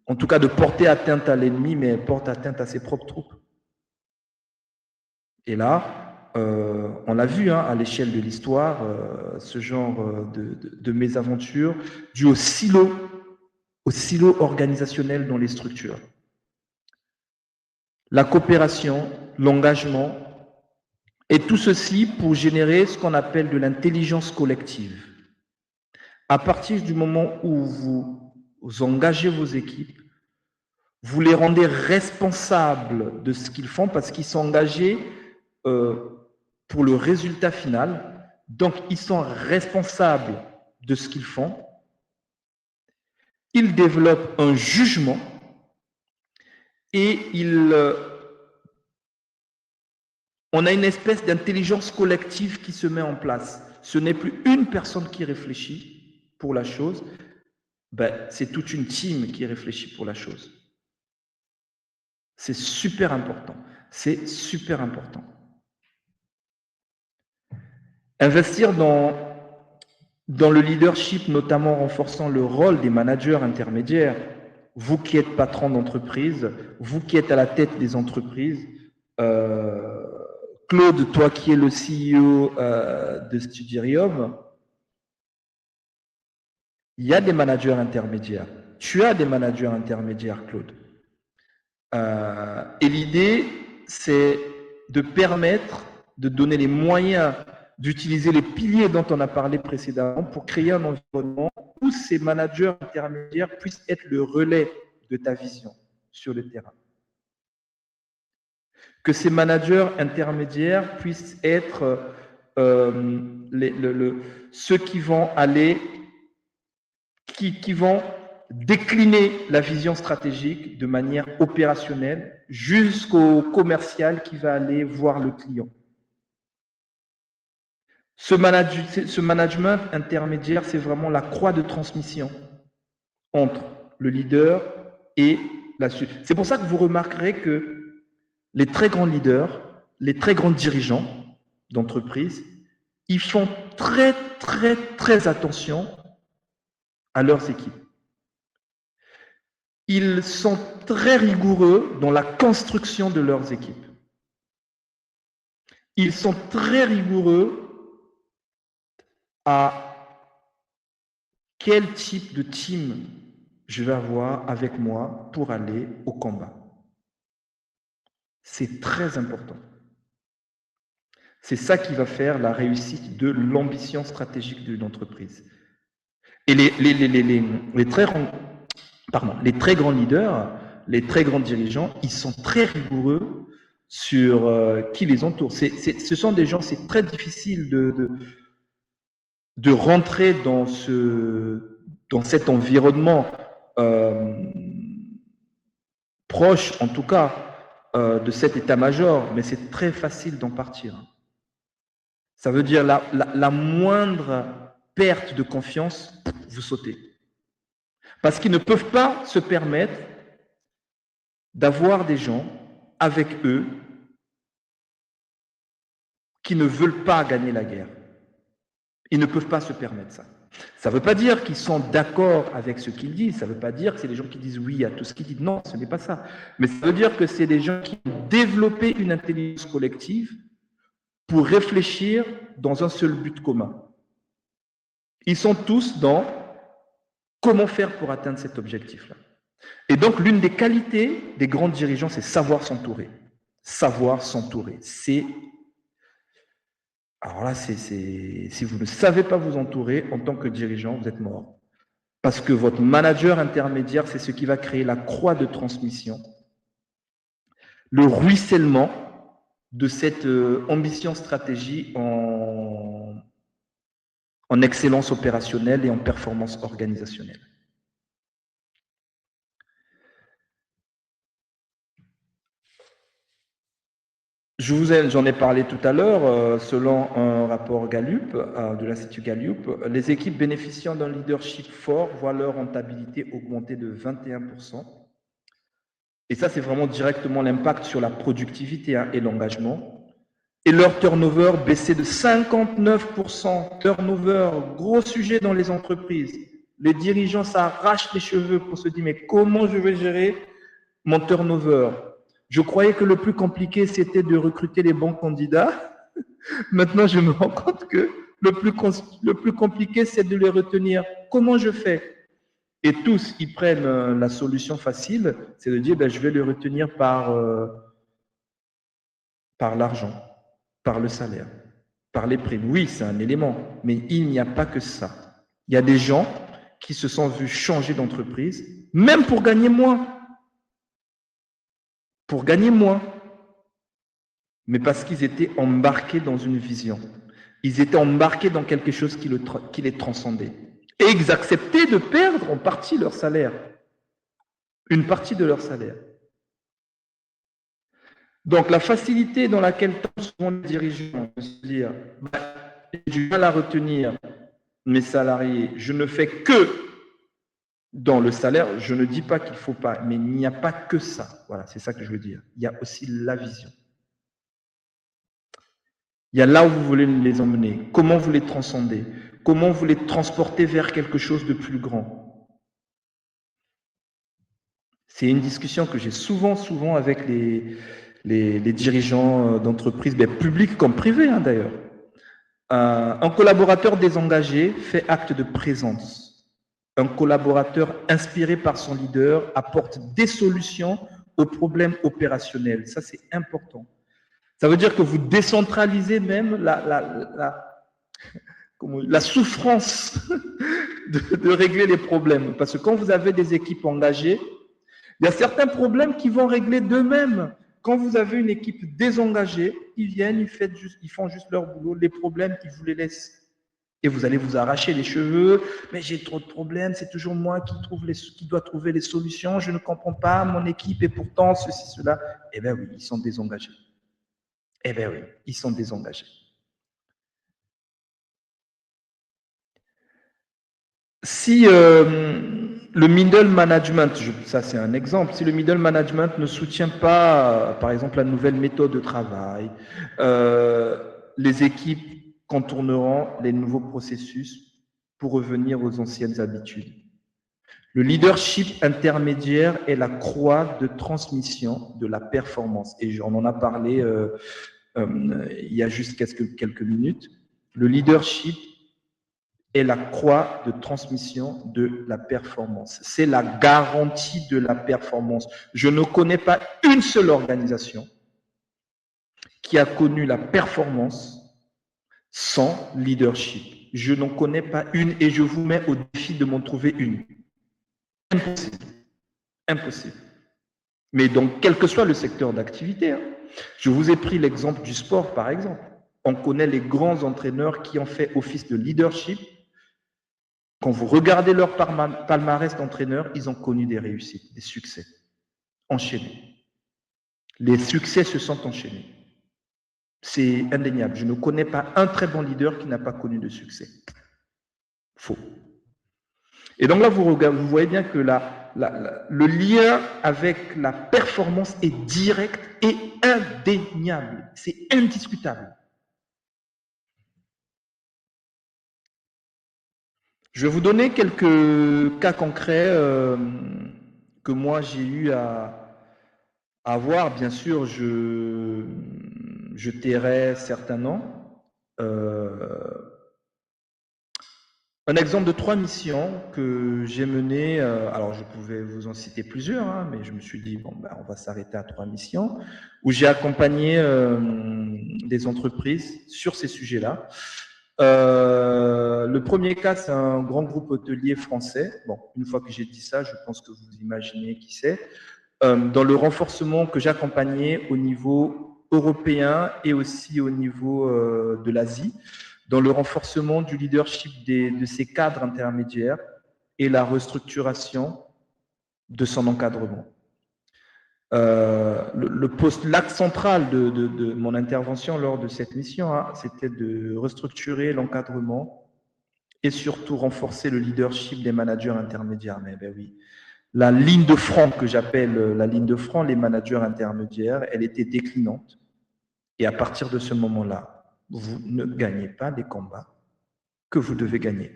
en tout cas de porter atteinte à l'ennemi, mais elle porte atteinte à ses propres troupes. Et là, on l'a vu à l'échelle de l'histoire, ce genre de mésaventures dû au silo organisationnel dans les structures. La coopération, l'engagement, et tout ceci pour générer ce qu'on appelle de l'intelligence collective. À partir du moment où vous engagez vos équipes, vous les rendez responsables de ce qu'ils font parce qu'ils sont engagés pour le résultat final. Donc, ils sont responsables de ce qu'ils font. Ils développent un jugement et on a une espèce d'intelligence collective qui se met en place. Ce n'est plus une personne qui réfléchit pour la chose, c'est toute une team qui réfléchit pour la chose. C'est super important. C'est super important. Investir dans le leadership, notamment en renforçant le rôle des managers intermédiaires. Vous qui êtes patron d'entreprise, vous qui êtes à la tête des entreprises, Claude, toi qui es le CEO de Studirium, il y a des managers intermédiaires. Tu as des managers intermédiaires, Claude. Et l'idée, c'est de permettre, de donner les moyens d'utiliser les piliers dont on a parlé précédemment pour créer un environnement où ces managers intermédiaires puissent être le relais de ta vision sur le terrain. Que ces managers intermédiaires puissent être ceux qui vont aller, qui vont décliner la vision stratégique de manière opérationnelle jusqu'au commercial qui va aller voir le client. Ce management intermédiaire, c'est vraiment la croix de transmission entre le leader et la suite. C'est pour ça que vous remarquerez que les très grands leaders, les très grands dirigeants d'entreprise, ils font très, très, très attention à leurs équipes. Ils sont très rigoureux dans la construction de leurs équipes. Ils sont très rigoureux à quel type de team je vais avoir avec moi pour aller au combat. C'est très important. C'est ça qui va faire la réussite de l'ambition stratégique d'une entreprise. Et les très grands leaders, les très grands dirigeants, ils sont très rigoureux sur qui les entoure. Ce sont des gens, c'est très difficile de rentrer dans cet environnement proche, en tout cas, de cet état-major, mais c'est très facile d'en partir. Ça veut dire la moindre perte de confiance, vous sautez. Parce qu'ils ne peuvent pas se permettre d'avoir des gens avec eux qui ne veulent pas gagner la guerre. Ils ne peuvent pas se permettre ça. Ça ne veut pas dire qu'ils sont d'accord avec ce qu'ils disent, ça ne veut pas dire que c'est des gens qui disent oui à tout ce qu'ils disent. Non, ce n'est pas ça. Mais ça veut dire que c'est des gens qui ont développé une intelligence collective pour réfléchir dans un seul but commun. Ils sont tous dans comment faire pour atteindre cet objectif-là. Et donc, l'une des qualités des grands dirigeants, c'est savoir s'entourer. Savoir s'entourer. Alors là, si vous ne savez pas vous entourer en tant que dirigeant, vous êtes mort. Parce que votre manager intermédiaire, c'est ce qui va créer la croix de transmission, le ruissellement de cette ambition stratégie en excellence opérationnelle et en performance organisationnelle. J'en ai parlé tout à l'heure, selon un rapport Gallup, de l'Institut Gallup, les équipes bénéficiant d'un leadership fort voient leur rentabilité augmenter de 21%. Et ça, c'est vraiment directement l'impact sur la productivité et l'engagement. Et leur turnover baissait de 59%. Turnover, gros sujet dans les entreprises. Les dirigeants s'arrachent les cheveux pour se dire, mais comment je vais gérer mon turnover? Je croyais que le plus compliqué, c'était de recruter les bons candidats. Maintenant, je me rends compte que le plus compliqué, c'est de les retenir. Comment je fais? Et tous, ils prennent la solution facile, c'est de dire, je vais les retenir par l'argent, par le salaire, par les primes. Oui, c'est un élément, mais il n'y a pas que ça. Il y a des gens qui se sont vus changer d'entreprise, même pour gagner moins. Pour gagner moins. Mais parce qu'ils étaient embarqués dans une vision. Ils étaient embarqués dans quelque chose qui les transcendait. Et ils acceptaient de perdre en partie leur salaire. Une partie de leur salaire. Donc la facilité dans laquelle tombent souvent les dirigeants, de se dire, j'ai du mal à retenir mes salariés, je ne fais que dans le salaire, je ne dis pas qu'il ne faut pas, mais il n'y a pas que ça. Voilà, c'est ça que je veux dire. Il y a aussi la vision. Il y a là où vous voulez les emmener, comment vous les transcendez, comment vous les transportez vers quelque chose de plus grand. C'est une discussion que j'ai souvent avec les dirigeants d'entreprises, publiques comme privées d'ailleurs. Un collaborateur désengagé fait acte de présence. Un collaborateur inspiré par son leader apporte des solutions aux problèmes opérationnels. Ça, c'est important. Ça veut dire que vous décentralisez même la souffrance de régler les problèmes. Parce que quand vous avez des équipes engagées, il y a certains problèmes qui vont régler d'eux-mêmes. Quand vous avez une équipe désengagée, ils viennent, ils font juste leur boulot. Les problèmes, ils vous les laissent. Et vous allez vous arracher les cheveux. Mais j'ai trop de problèmes, c'est toujours moi qui dois trouver les solutions. Je ne comprends pas mon équipe et pourtant ceci, cela. Eh bien oui, ils sont désengagés. Eh bien oui, ils sont désengagés. Si le middle management, ça c'est un exemple, si le middle management ne soutient pas, par exemple, la nouvelle méthode de travail, les équipes contourneront les nouveaux processus pour revenir aux anciennes habitudes. Le leadership intermédiaire est la croix de transmission de la performance. Et on en a parlé il y a juste quelques minutes. Le leadership est la croix de transmission de la performance. C'est la garantie de la performance. Je ne connais pas une seule organisation qui a connu la performance sans leadership. Je n'en connais pas une et je vous mets au défi de m'en trouver une. Impossible. Impossible. Mais donc, quel que soit le secteur d'activité, je vous ai pris l'exemple du sport, par exemple. On connaît les grands entraîneurs qui ont fait office de leadership. Quand vous regardez leur palmarès d'entraîneurs, ils ont connu des réussites, des succès enchaînés. Les succès se sont enchaînés. C'est indéniable. Je ne connais pas un très bon leader qui n'a pas connu de succès. Faux. Et donc là, vous voyez bien que le lien avec la performance est direct et indéniable. C'est indiscutable. Je vais vous donner quelques cas concrets que moi j'ai eu à voir. Bien sûr, je tairai certains noms. Un exemple de 3 missions que j'ai menées, alors je pouvais vous en citer plusieurs, hein, mais je me suis dit, bon, ben, on va s'arrêter à 3 missions, où j'ai accompagné des entreprises sur ces sujets-là. Le premier cas, c'est un grand groupe hôtelier français. Bon, une fois que j'ai dit ça, je pense que vous imaginez qui c'est. Dans le renforcement que j'accompagnais au niveau européen et aussi au niveau de l'Asie, dans le renforcement du leadership de ses cadres intermédiaires et la restructuration de son encadrement. L'axe central de mon intervention lors de cette mission, hein, c'était de restructurer l'encadrement et surtout renforcer le leadership des managers intermédiaires. Mais ben oui, la ligne de front que j'appelle la ligne de front, les managers intermédiaires, elle était déclinante. Et à partir de ce moment-là, vous ne gagnez pas les combats que vous devez gagner.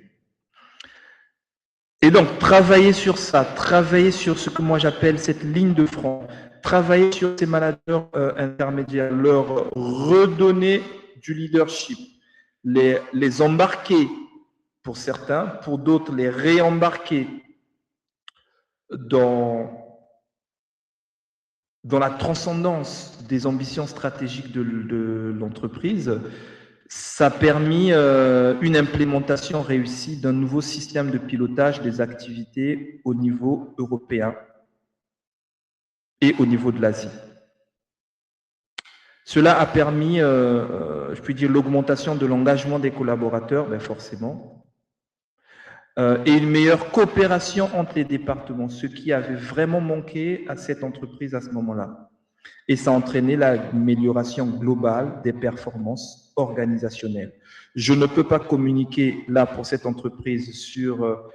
Et donc, travailler sur ça, travailler sur ce que moi j'appelle cette ligne de front, travailler sur ces managers intermédiaires, leur redonner du leadership, les embarquer pour certains, pour d'autres les réembarquer dans la transcendance des ambitions stratégiques de l'entreprise. Ça a permis une implémentation réussie d'un nouveau système de pilotage des activités au niveau européen et au niveau de l'Asie. Cela a permis, je puis dire, l'augmentation de l'engagement des collaborateurs, ben forcément, et une meilleure coopération entre les départements, ce qui avait vraiment manqué à cette entreprise à ce moment-là. Et ça a entraîné l'amélioration globale des performances organisationnelles. Je ne peux pas communiquer là pour cette entreprise sur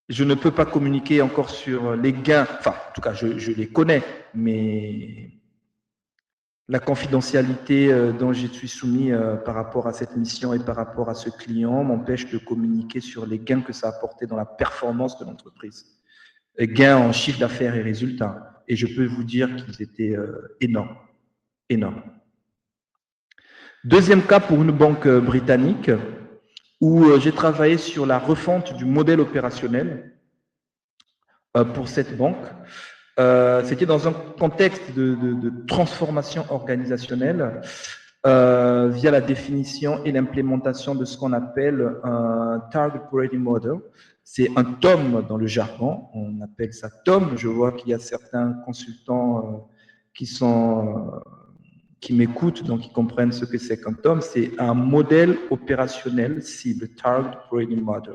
je ne peux pas communiquer encore sur les gains, enfin, en tout cas, je les connais, mais la confidentialité dont je suis soumis par rapport à cette mission et par rapport à ce client m'empêche de communiquer sur les gains que ça a apporté dans la performance de l'entreprise. Gains en chiffre d'affaires et résultats. Et je peux vous dire qu'ils étaient énormes. Énormes. Deuxième cas pour une banque britannique où j'ai travaillé sur la refonte du modèle opérationnel pour cette banque. C'était dans un contexte de transformation organisationnelle via la définition et l'implémentation de ce qu'on appelle un Target Operating Model. C'est un TOM dans le jargon, on appelle ça TOM. Je vois qu'il y a certains consultants qui m'écoutent, donc qui comprennent ce que c'est qu'un TOM. C'est un modèle opérationnel cible, Target Operating Model.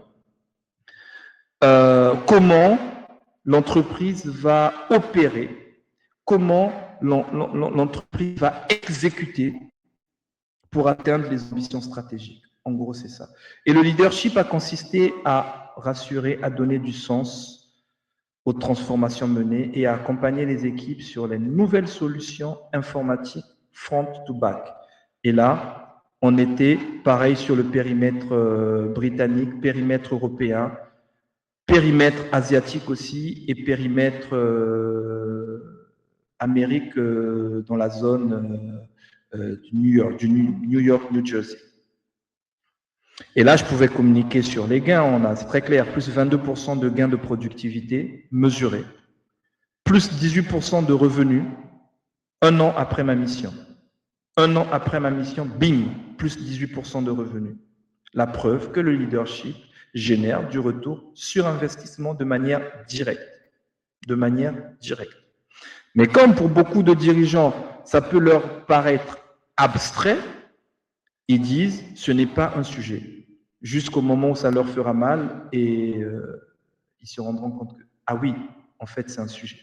Comment l'entreprise va opérer, comment l'entreprise va exécuter pour atteindre les ambitions stratégiques. En gros, c'est ça. Et le leadership a consisté à rassurer, à donner du sens aux transformations menées et à accompagner les équipes sur les nouvelles solutions informatiques front to back. Et là, on était pareil sur le périmètre britannique, périmètre européen, périmètre asiatique aussi et périmètre Amérique dans la zone du New York, New Jersey. Et là, je pouvais communiquer sur les gains. C'est très clair, plus 22% de gains de productivité mesurés, plus 18% de revenus un an après ma mission. Un an après ma mission, bing, plus 18% de revenus. La preuve que le leadership génère du retour sur investissement de manière directe. De manière directe. Mais comme pour beaucoup de dirigeants, ça peut leur paraître abstrait, ils disent ce n'est pas un sujet. Jusqu'au moment où ça leur fera mal et ils se rendront compte que, ah oui, en fait, c'est un sujet.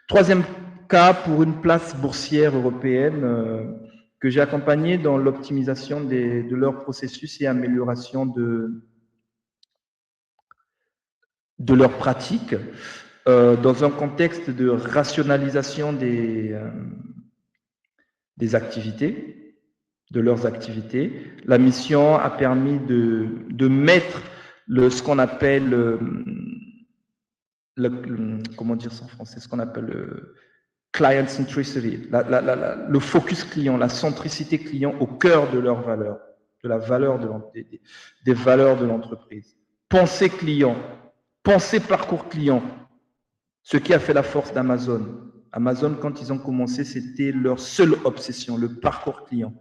Troisième cas, pour une place boursière européenne, que j'ai accompagné dans l'optimisation de leurs processus et amélioration de leurs pratiques dans un contexte de rationalisation des activités, de leurs activités. La mission a permis de mettre ce qu'on appelle, comment dire ça en français, ce qu'on appelle client centricity, le focus client, la centricité client au cœur de leurs valeurs, de la valeur des valeurs de l'entreprise. Pensée client, pensée parcours client, ce qui a fait la force d'Amazon. Amazon, quand ils ont commencé, c'était leur seule obsession, le parcours client.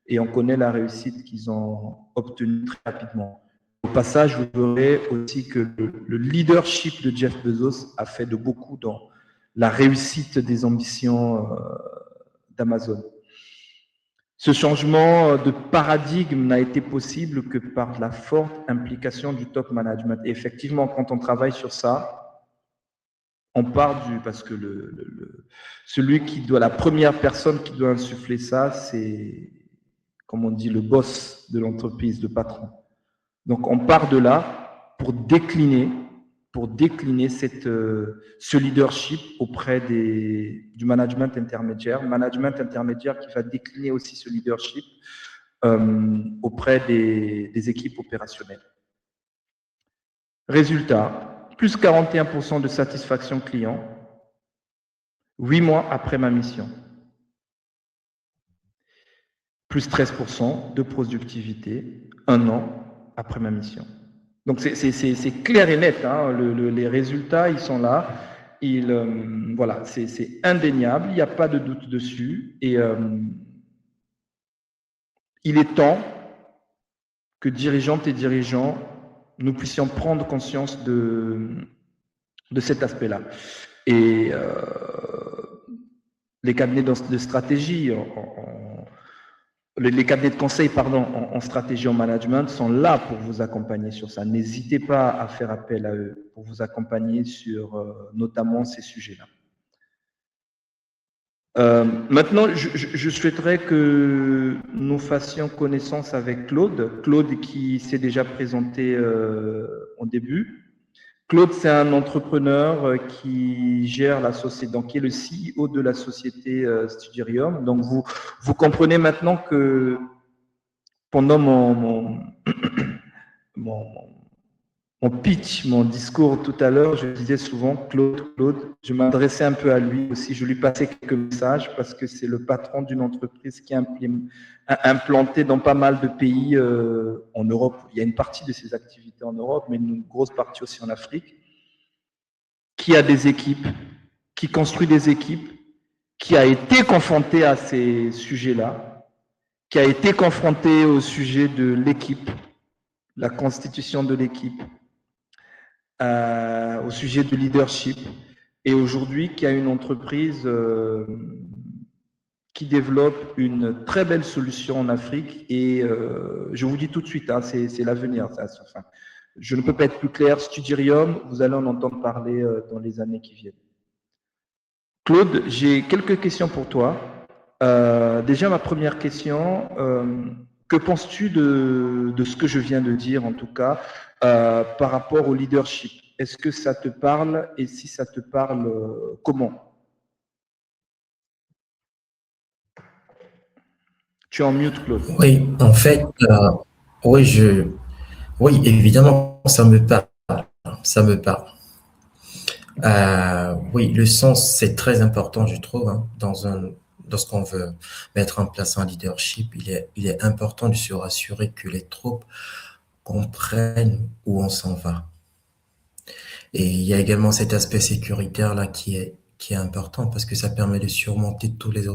Et on connaît la réussite qu'ils ont obtenue très rapidement. Au passage, vous verrez aussi que le leadership de Jeff Bezos a fait de beaucoup dans la réussite des ambitions d'Amazon. Ce changement de paradigme n'a été possible que par la forte implication du top management. Et effectivement, quand on travaille sur ça, on part parce que la première personne qui doit insuffler ça, c'est, comme on dit, le boss de l'entreprise, le patron. Donc, on part de là pour décliner ce leadership auprès du management intermédiaire qui va décliner aussi ce leadership auprès des équipes opérationnelles. Résultat, plus 41% de satisfaction client, 8 mois après ma mission. Plus 13% de productivité, 1 an après ma mission. Donc, c'est clair et net. Hein, les résultats, ils sont là. Voilà, c'est indéniable. Il n'y a pas de doute dessus. Et il est temps que dirigeantes et dirigeants, nous puissions prendre conscience de cet aspect-là. Et les cabinets de stratégie, les cabinets de conseil, en stratégie en management sont là pour vous accompagner sur ça. N'hésitez pas à faire appel à eux pour vous accompagner sur notamment ces sujets-là. Maintenant, je souhaiterais que nous fassions connaissance avec Claude. Claude qui s'est déjà présenté en début. Claude, c'est un entrepreneur qui gère la société, donc qui est le CEO de la société Studirium. Donc, vous comprenez maintenant que pendant mon pitch, mon discours tout à l'heure, je disais souvent Claude, je m'adressais un peu à lui aussi, je lui passais quelques messages parce que c'est le patron d'une entreprise qui est implantée dans pas mal de pays en Europe. Il y a une partie de ses activités en Europe, mais une grosse partie aussi en Afrique, qui a des équipes, qui construit des équipes, qui a été confronté à ces sujets-là, qui a été confronté au sujet de l'équipe, la constitution de l'équipe, au sujet du leadership, et aujourd'hui qui a une entreprise qui développe une très belle solution en Afrique. Et je vous dis tout de suite, hein, c'est l'avenir. Enfin, je ne peux pas être plus clair. Studirium, vous allez en entendre parler dans les années qui viennent. Claude, j'ai quelques questions pour toi. Déjà, ma première question, que penses-tu de ce que je viens de dire, en tout cas, par rapport au leadership? Est-ce que ça te parle? Et si ça te parle, comment? Tu es en mute, Claude. Oui, en fait, oui, évidemment, ça me parle. Ça me parle. Oui, le sens, c'est très important, je trouve, hein, lorsqu'on veut mettre en place un leadership, il est important de se rassurer que les troupes comprennent où on s'en va. Et il y a également cet aspect sécuritaire là qui est important parce que ça permet de surmonter tous les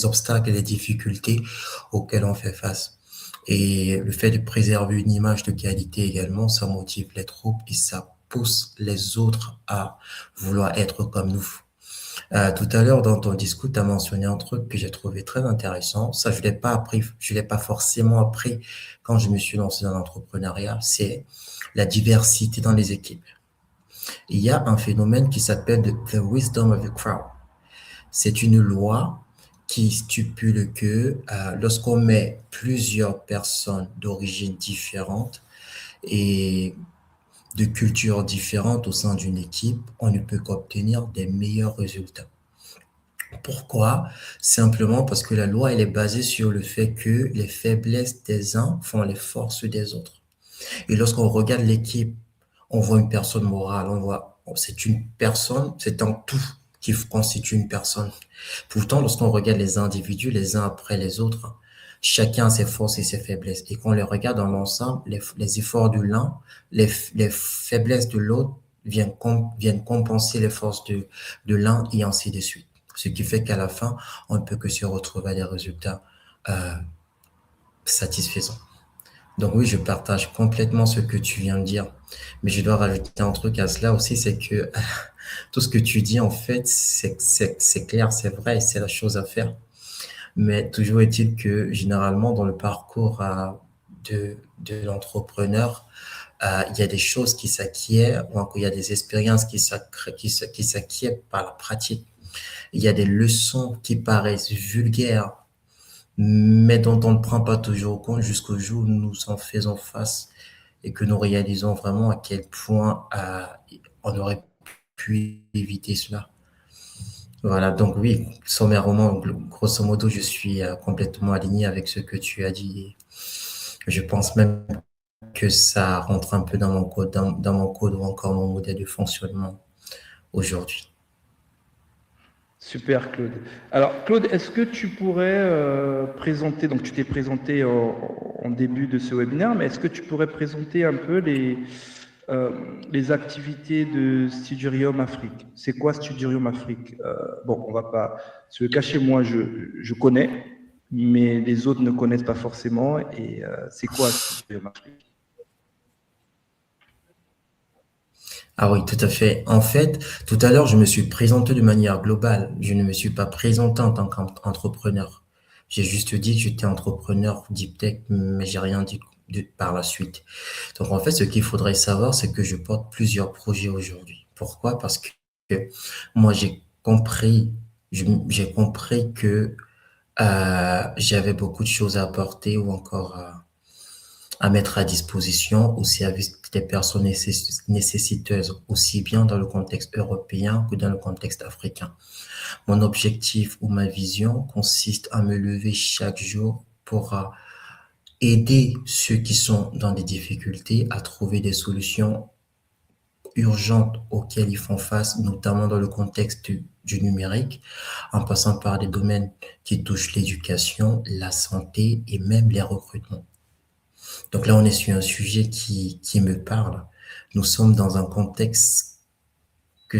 obstacles et les difficultés auxquels on fait face. Et le fait de préserver une image de qualité également, ça motive les troupes et ça pousse les autres à vouloir être comme nous. Tout à l'heure, dans ton discours, tu as mentionné un truc que j'ai trouvé très intéressant. Ça, je l'ai pas forcément appris quand je me suis lancé dans l'entrepreneuriat. C'est la diversité dans les équipes. Il y a un phénomène qui s'appelle the wisdom of the crowd. C'est une loi qui stipule que lorsqu'on met plusieurs personnes d'origine différente et de cultures différentes au sein d'une équipe, on ne peut qu'obtenir des meilleurs résultats. Pourquoi? Simplement parce que la loi, elle est basée sur le fait que les faiblesses des uns font les forces des autres. Et lorsqu'on regarde l'équipe, on voit une personne morale, on voit, c'est une personne, c'est un tout qui constitue une personne. Pourtant, lorsqu'on regarde les individus les uns après les autres, chacun a ses forces et ses faiblesses. Et quand on les regarde dans l'ensemble, les efforts de l'un, les faiblesses de l'autre viennent compenser les forces de l'un et ainsi de suite. Ce qui fait qu'à la fin, on ne peut que se retrouver à des résultats euh, satisfaisants. Donc oui, je partage complètement ce que tu viens de dire. Mais je dois rajouter un truc à cela aussi, c'est que tout ce que tu dis, en fait, c'est clair, c'est vrai, c'est la chose à faire. Mais toujours est-il que généralement, dans le parcours de l'entrepreneur, il y a des choses qui s'acquièrent, ou encore il y a des expériences qui s'acquièrent par la pratique. Il y a des leçons qui paraissent vulgaires, mais dont on ne prend pas toujours compte jusqu'au jour où nous en faisons face et que nous réalisons vraiment à quel point on aurait pu éviter cela. Voilà, donc oui, sommairement, grosso modo, je suis complètement aligné avec ce que tu as dit. Je pense même que ça rentre un peu dans mon code, dans mon code ou encore mon modèle de fonctionnement aujourd'hui. Super, Claude. Alors, Claude, est-ce que tu pourrais présenter, donc tu t'es présenté en début de ce webinaire, mais est-ce que tu pourrais présenter un peu les activités de Studirium Afrique? C'est quoi Studirium Afrique? Bon, on va pas se le cacher, moi je connais, mais les autres ne connaissent pas forcément. Et c'est quoi Studirium Afrique? Ah oui, tout à fait. En fait, tout à l'heure, je me suis présenté de manière globale. Je ne me suis pas présenté en tant qu'entrepreneur. J'ai juste dit que j'étais entrepreneur deep tech, mais j'ai rien dit par la suite. Donc, en fait, ce qu'il faudrait savoir, c'est que je porte plusieurs projets aujourd'hui. Pourquoi? Parce que moi, j'ai compris que j'avais beaucoup de choses à apporter ou encore à mettre à disposition au service des personnes nécessiteuses, aussi bien dans le contexte européen que dans le contexte africain. Mon objectif ou ma vision consiste à me lever chaque jour pour aider ceux qui sont dans des difficultés à trouver des solutions urgentes auxquelles ils font face, notamment dans le contexte du numérique, en passant par des domaines qui touchent l'éducation, la santé et même les recrutements. Donc là, on est sur un sujet qui me parle. Nous sommes dans un contexte que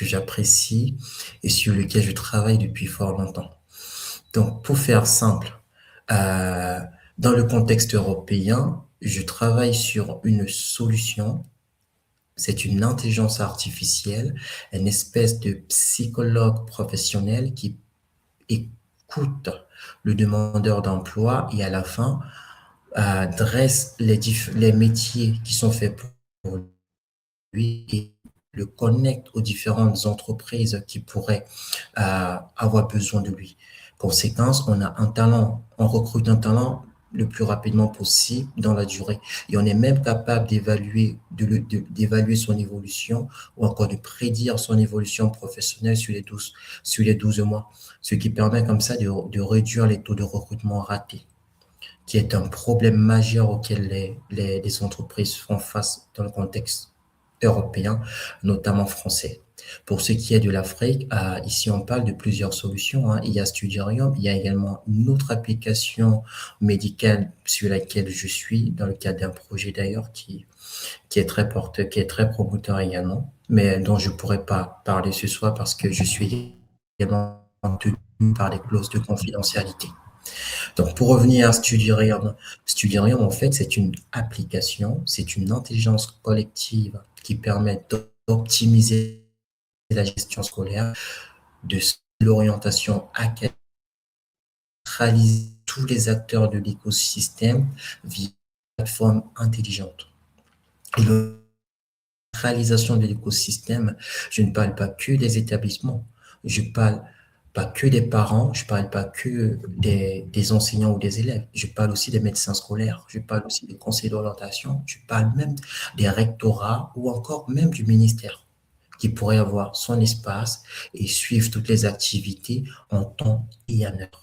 j'apprécie et sur lequel je travaille depuis fort longtemps. Donc, pour faire simple, euh, dans le contexte européen, je travaille sur une solution. C'est une intelligence artificielle, une espèce de psychologue professionnel qui écoute le demandeur d'emploi et à la fin dresse les métiers qui sont faits pour lui et le connecte aux différentes entreprises qui pourraient avoir besoin de lui. Conséquence, on a un talent, on recrute un talent le plus rapidement possible dans la durée. Et on est même capable d'évaluer son évolution ou encore de prédire son évolution professionnelle sur les 12 mois, ce qui permet comme ça de réduire les taux de recrutement ratés, qui est un problème majeur auquel les entreprises font face dans le contexte européen, notamment français. Pour ce qui est de l'Afrique, ici on parle de plusieurs solutions, hein. Il y a Studirium, il y a également une autre application médicale sur laquelle je suis, dans le cadre d'un projet d'ailleurs qui est très porteur, qui est très promoteur également, mais dont je ne pourrais pas parler ce soir parce que je suis également tenu par des clauses de confidentialité. Donc, pour revenir à Studirium, Studirium, en fait, c'est une application, c'est une intelligence collective qui permet d'optimiser la gestion scolaire, de l'orientation académique, centraliser tous les acteurs de l'écosystème via une plateforme intelligente. Et la réalisation de l'écosystème, je ne parle pas que des établissements, je parle pas que des parents, je parle pas que des enseignants ou des élèves, je parle aussi des médecins scolaires, je parle aussi des conseils d'orientation, je parle même des rectorats ou encore même du ministère qui pourrait avoir son espace et suivre toutes les activités en temps et en heure.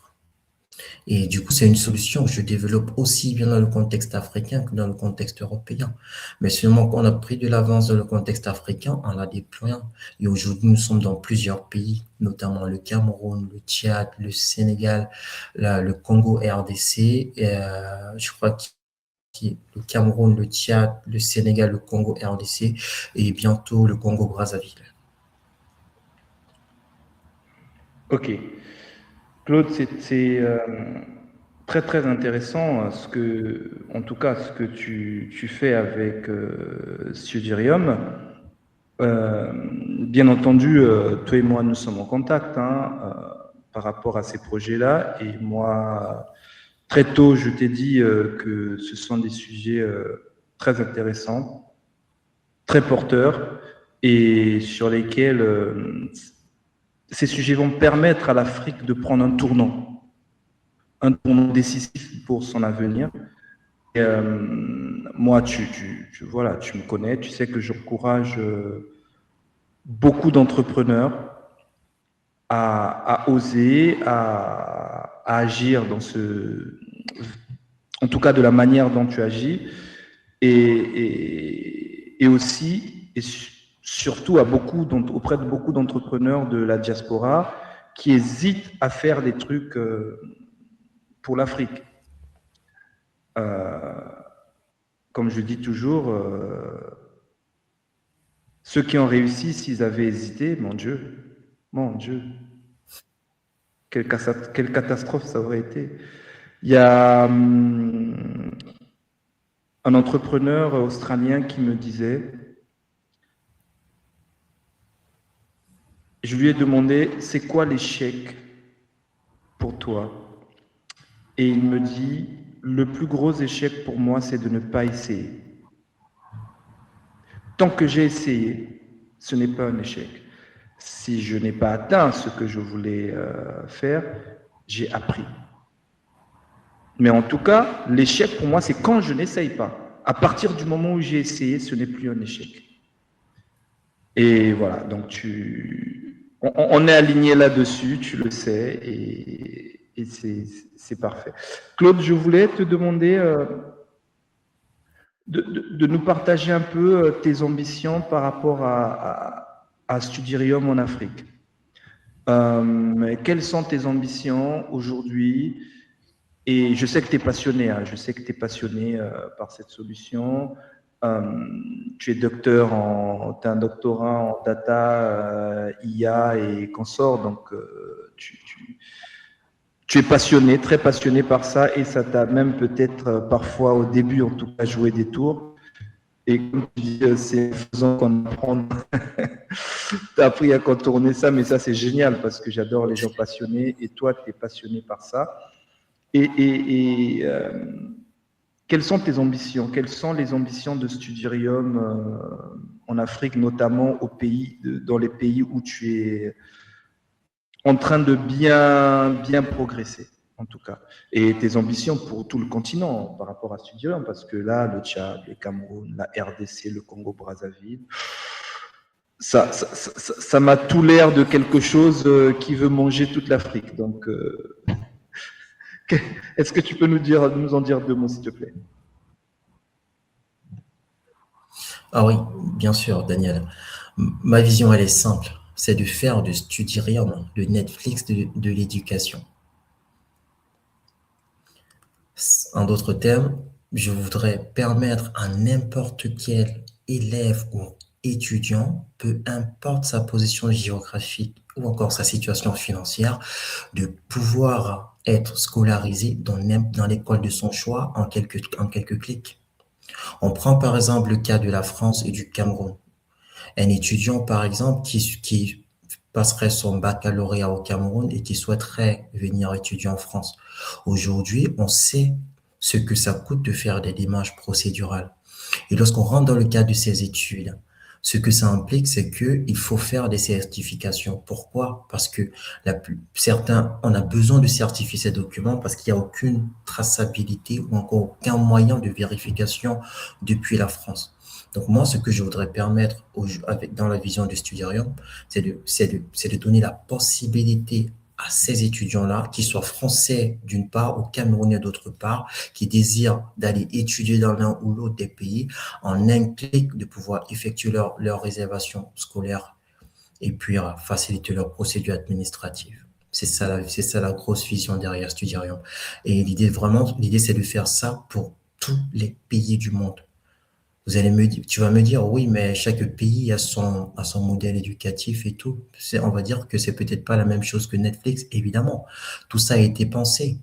Et du coup, c'est une solution que je développe aussi bien dans le contexte africain que dans le contexte européen. Mais seulement qu'on a pris de l'avance dans le contexte africain en la déployant. Et aujourd'hui, nous sommes dans plusieurs pays, notamment le Cameroun, le Tchad, le Sénégal, le Congo RDC, je crois que le Cameroun, le Tchad, le Sénégal, le Congo RDC et bientôt le Congo Brazzaville. Ok. Claude, c'est très très intéressant en tout cas, ce que tu fais avec Studium. Bien entendu, toi et moi, nous sommes en contact par rapport à ces projets-là. Et moi, très tôt, je t'ai dit que ce sont des sujets très intéressants, très porteurs, et sur lesquels ces sujets vont permettre à l'Afrique de prendre un tournant décisif pour son avenir. Et, moi, voilà, tu me connais, tu sais que j'encourage beaucoup d'entrepreneurs à oser, à agir en tout cas de la manière dont tu agis, et aussi, et surtout auprès de beaucoup d'entrepreneurs de la diaspora qui hésitent à faire des trucs pour l'Afrique. Comme je dis toujours, ceux qui ont réussi, s'ils avaient hésité, mon Dieu, quelle catastrophe ça aurait été. Il y a un entrepreneur australien qui me disait, je lui ai demandé, c'est quoi l'échec pour toi? Et il me dit, le plus gros échec pour moi, c'est de ne pas essayer. Tant que j'ai essayé, ce n'est pas un échec. Si je n'ai pas atteint ce que je voulais faire, j'ai appris. Mais en tout cas, l'échec pour moi, c'est quand je n'essaye pas. À partir du moment où j'ai essayé, ce n'est plus un échec. Et voilà, donc on est aligné là-dessus, tu le sais, et c'est parfait. Claude, je voulais te demander de nous partager un peu tes ambitions par rapport à Studirium en Afrique. Quelles sont tes ambitions aujourd'hui? Et je sais que tu es passionné, je sais que tu es passionné par cette solution. Tu es tu as un doctorat en data, IA et consorts, donc tu es passionné, très passionné par ça, et ça t'a même peut-être parfois au début en tout cas joué des tours. Et comme tu dis, c'est faisant qu'on apprend. Tu as appris à contourner ça, mais ça c'est génial parce que j'adore les gens passionnés, et toi tu es passionné par ça. Et quelles sont tes ambitions? Quelles sont les ambitions de Studirium en Afrique, notamment dans les pays où tu es en train de bien progresser, en tout cas? Et tes ambitions pour tout le continent par rapport à Studirium, parce que là, le Tchad, le Cameroun, la RDC, le Congo-Brazzaville, ça m'a tout l'air de quelque chose qui veut manger toute l'Afrique. Donc, est-ce que tu peux nous en dire deux mots, s'il te plaît? Ah oui, bien sûr, Daniel. Ma vision, elle est simple. C'est de faire de Studirium le Netflix de l'éducation. En d'autres termes, je voudrais permettre à n'importe quel élève ou étudiant, peu importe sa position géographique ou encore sa situation financière, de pouvoir être scolarisé dans l'école de son choix en quelques clics. On prend par exemple le cas de la France et du Cameroun. Un étudiant, par exemple, qui passerait son baccalauréat au Cameroun et qui souhaiterait venir étudier en France. Aujourd'hui, on sait ce que ça coûte de faire des démarches procédurales. Et lorsqu'on rentre dans le cadre de ces études, Ce que ça implique, c'est qu'il faut faire des certifications. Pourquoi? Parce que certains, on a besoin de certifier ces documents parce qu'il n'y a aucune traçabilité ou encore aucun moyen de vérification depuis la France. Donc moi, ce que je voudrais permettre dans la vision de Studerium, c'est de donner la possibilité à ces étudiants-là, qu'ils soient français d'une part ou camerounais d'autre part, qui désirent d'aller étudier dans l'un ou l'autre des pays, en un clic de pouvoir effectuer leur réservation scolaire et puis faciliter leur procédure administrative. C'est ça la grosse vision derrière Studerium. Et l'idée, c'est de faire ça pour tous les pays du monde. Tu vas me dire, oui, mais chaque pays a son modèle éducatif et tout. On va dire que c'est peut-être pas la même chose que Netflix, évidemment. Tout ça a été pensé.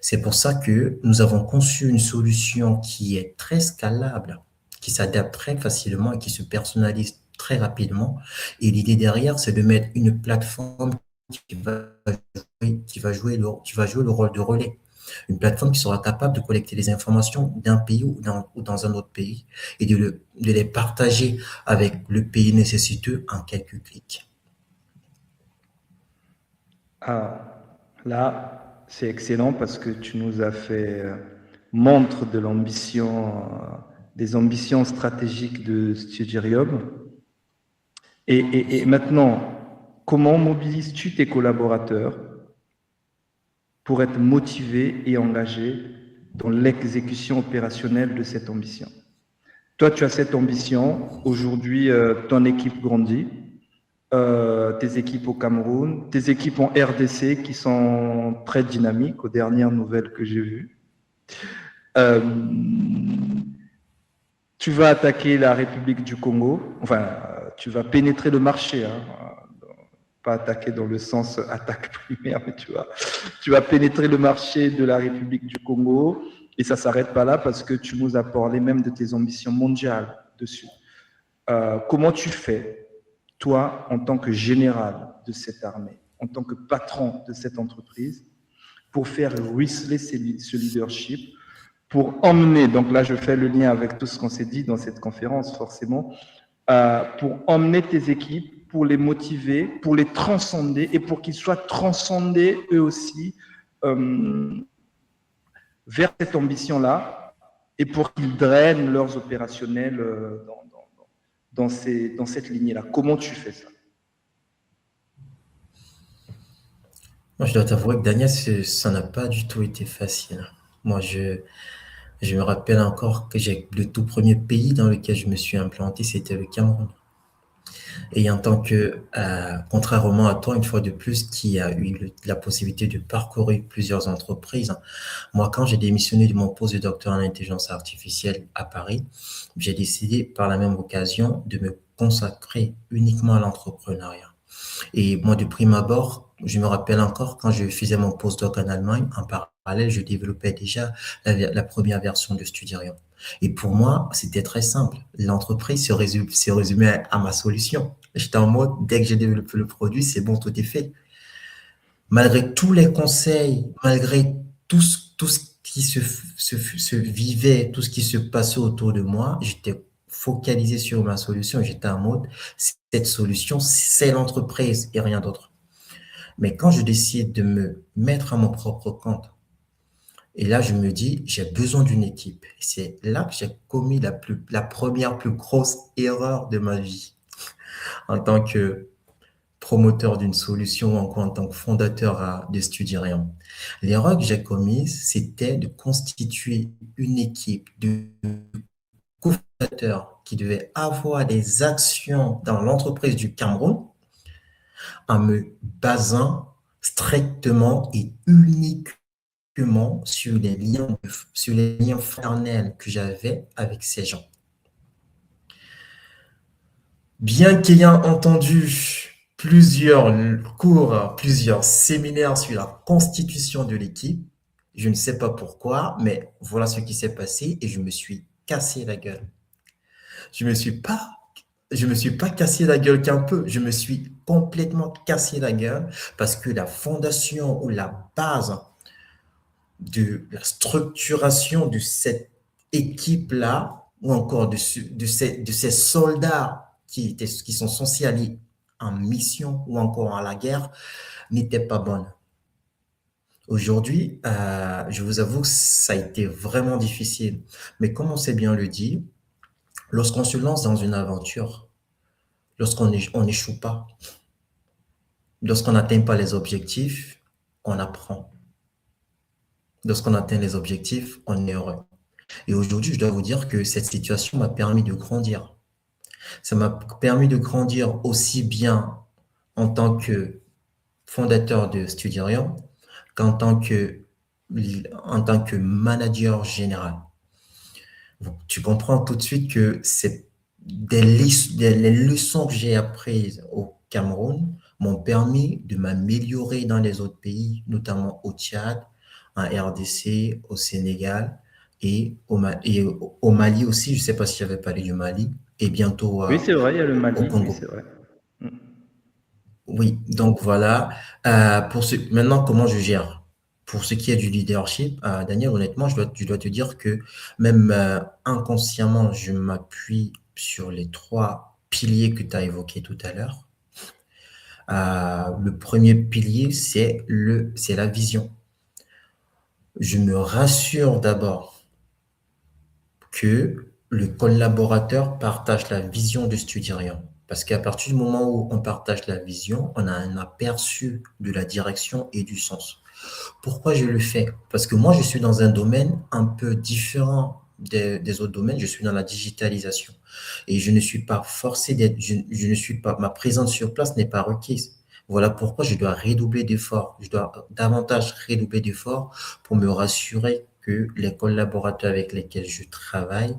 C'est pour ça que nous avons conçu une solution qui est très scalable, qui s'adapte très facilement et qui se personnalise très rapidement. Et l'idée derrière, c'est de mettre une plateforme qui va jouer le rôle de relais. Une plateforme qui sera capable de collecter les informations d'un pays ou dans un autre pays et de les partager avec le pays nécessiteux en quelques clics. Ah, là, c'est excellent parce que tu nous as fait montre de l'ambition, des ambitions stratégiques de Studerium. Et maintenant, comment mobilises-tu tes collaborateurs pour être motivés et engagés dans l'exécution opérationnelle de cette ambition? Toi, tu as cette ambition. Aujourd'hui, ton équipe grandit. Tes équipes au Cameroun, tes équipes en RDC qui sont très dynamiques aux dernières nouvelles que j'ai vues. Tu vas attaquer la République du Congo, enfin, tu vas pénétrer le marché, hein, pas attaquer dans le sens attaque primaire, mais tu vas pénétrer le marché de la République du Congo, et ça ne s'arrête pas là parce que tu nous as parlé même de tes ambitions mondiales dessus. Comment tu fais, toi, en tant que général de cette armée, en tant que patron de cette entreprise, pour faire ruisseler ce leadership, pour emmener, donc là je fais le lien avec tout ce qu'on s'est dit dans cette conférence forcément, pour emmener tes équipes, pour les motiver, pour les transcender et pour qu'ils soient transcendés eux aussi vers cette ambition-là et pour qu'ils drainent leurs opérationnels dans cette lignée-là. Comment tu fais ça? Moi, je dois t'avouer que Daniel, ça n'a pas du tout été facile. Moi, je me rappelle encore que le tout premier pays dans lequel je me suis implanté, c'était le Cameroun. Et en tant que, contrairement à toi, une fois de plus, qui a eu la possibilité de parcourir plusieurs entreprises, moi, quand j'ai démissionné de mon poste de docteur en intelligence artificielle à Paris, j'ai décidé par la même occasion de me consacrer uniquement à l'entrepreneuriat. Et moi, de prime abord, je me rappelle encore quand je faisais mon postdoc en Allemagne, en parallèle, je développais déjà la première version de Studerium. Et pour moi, c'était très simple. L'entreprise se résumait à ma solution. J'étais en mode, dès que j'ai développé le produit, c'est bon, tout est fait. Malgré tous les conseils, malgré tout ce qui se vivait, tout ce qui se passait autour de moi, j'étais focalisé sur ma solution. J'étais en mode, cette solution, c'est l'entreprise et rien d'autre. Mais quand je décide de me mettre à mon propre compte, et là, je me dis, j'ai besoin d'une équipe. C'est là que j'ai commis la première plus grosse erreur de ma vie en tant que promoteur d'une solution ou encore en tant que fondateur de Studerium. L'erreur que j'ai commise, c'était de constituer une équipe de cofondateurs qui devaient avoir des actions dans l'entreprise du Cameroun en me basant strictement et uniquement sur les liens fraternels que j'avais avec ces gens. Bien qu'ayant entendu plusieurs cours, plusieurs séminaires sur la constitution de l'équipe, je ne sais pas pourquoi, mais voilà ce qui s'est passé et je me suis cassé la gueule. Je me suis pas cassé la gueule qu'un peu, je me suis complètement cassé la gueule parce que la fondation ou la base de la structuration de cette équipe-là, ou encore de ces soldats qui sont censés aller en mission ou encore à la guerre n'étaient pas bonnes. Aujourd'hui, je vous avoue, ça a été vraiment difficile. Mais comme on sait bien le dire, lorsqu'on se lance dans une aventure, on n'échoue pas, lorsqu'on n'atteint pas les objectifs, on apprend. Lorsqu'on atteint les objectifs, on est heureux. Et aujourd'hui, je dois vous dire que cette situation m'a permis de grandir. Ça m'a permis de grandir aussi bien en tant que fondateur de Studirium qu'en tant que, en tant que manager général. Donc, tu comprends tout de suite que c'est les leçons que j'ai apprises au Cameroun m'ont permis de m'améliorer dans les autres pays, notamment au Tchad, en RDC, au Sénégal et au Mali aussi. Je ne sais pas si j'avais parlé du Mali et bientôt Oui, c'est vrai, il y a le au Mali, oui, Congo. c'est vrai. Oui, donc voilà. Maintenant, comment je gère? Pour ce qui est du leadership, Daniel, honnêtement, je dois te dire que même inconsciemment, je m'appuie sur les trois piliers que tu as évoqués tout à l'heure. Le premier pilier, c'est la vision. Je me rassure d'abord que le collaborateur partage la vision de Studirium. Parce qu'à partir du moment où on partage la vision, on a un aperçu de la direction et du sens. Pourquoi je le fais? Parce que moi, je suis dans un domaine un peu différent des autres domaines. Je suis dans la digitalisation. Et je ne suis pas forcé d'être, je ne suis pas, ma présence sur place n'est pas requise. Voilà pourquoi je dois redoubler d'efforts. Je dois davantage redoubler d'efforts pour me rassurer que les collaborateurs avec lesquels je travaille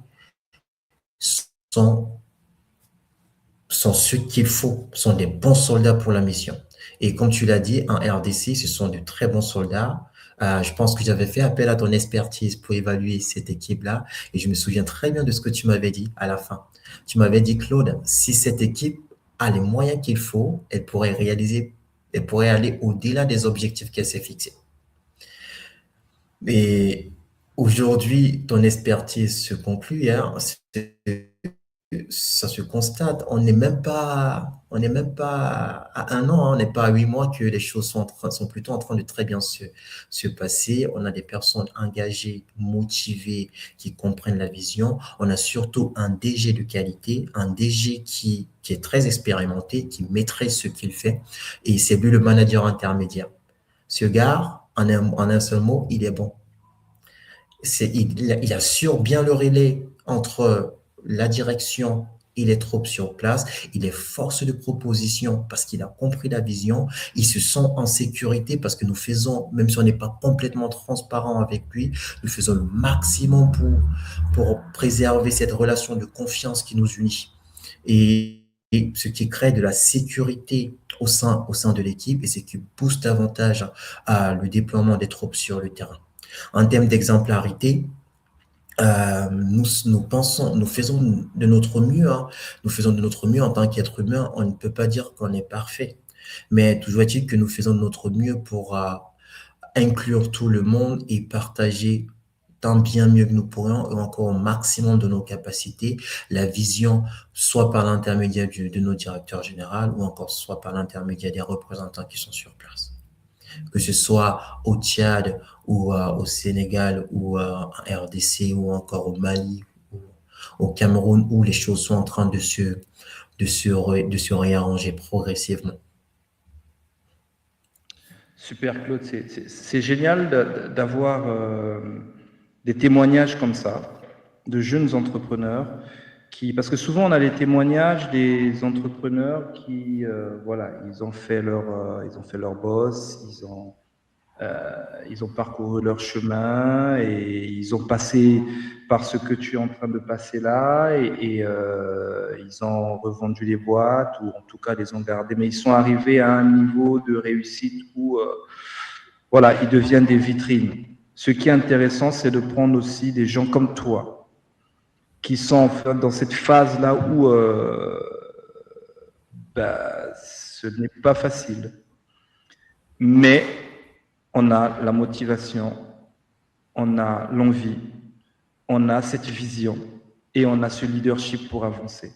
sont, sont ceux qu'il faut, sont des bons soldats pour la mission. Et comme tu l'as dit, en RDC, ce sont de très bons soldats. Je pense que j'avais fait appel à ton expertise pour évaluer cette équipe-là. Et je me souviens très bien de ce que tu m'avais dit à la fin. Tu m'avais dit, Claude, si cette équipe a les moyens qu'il faut, elle pourrait aller au-delà des objectifs qu'elle s'est fixés. Et aujourd'hui, ton expertise se conclut, hein, ça se constate. On n'est même pas à un an, hein, on n'est pas à 8 mois que les choses sont plutôt en train de très bien se passer. On a des personnes engagées, motivées, qui comprennent la vision. On a surtout un DG de qualité, un DG qui est très expérimenté, qui maîtrise ce qu'il fait. Et c'est lui le manager intermédiaire. Ce gars, en un seul mot, il est bon. Il assure bien le relais entre la direction et les troupes sur place. Il est force de proposition parce qu'il a compris la vision. Il se sent en sécurité parce que nous faisons, même si on n'est pas complètement transparent avec lui, nous faisons le maximum pour préserver cette relation de confiance qui nous unit. Et ce qui crée de la sécurité au sein de l'équipe et ce qui booste davantage le déploiement des troupes sur le terrain. En termes d'exemplarité, nous faisons de notre mieux, hein. Nous faisons de notre mieux en tant qu'être humain. On ne peut pas dire qu'on est parfait, mais toujours est-il que nous faisons de notre mieux pour inclure tout le monde et partager tant bien mieux que nous pourrions et encore au maximum de nos capacités la vision, soit par l'intermédiaire de nos directeurs généraux ou encore soit par l'intermédiaire des représentants qui sont sur place. Que ce soit au Tchad ou au Sénégal ou en RDC ou encore au Mali ou au Cameroun où les choses sont en train de se réarranger progressivement. Super Claude, c'est génial d'avoir des témoignages comme ça de jeunes entrepreneurs parce que souvent on a les témoignages des entrepreneurs qui voilà, ils ont fait leur boss, ils ont parcouru leur chemin et ils ont passé par ce que tu es en train de passer là et ils ont revendu les boîtes ou en tout cas les ont gardées, mais ils sont arrivés à un niveau de réussite où voilà, ils deviennent des vitrines. Ce qui est intéressant, c'est de prendre aussi des gens comme toi qui sont en fait dans cette phase-là où ce n'est pas facile. Mais on a la motivation, on a l'envie, on a cette vision et on a ce leadership pour avancer.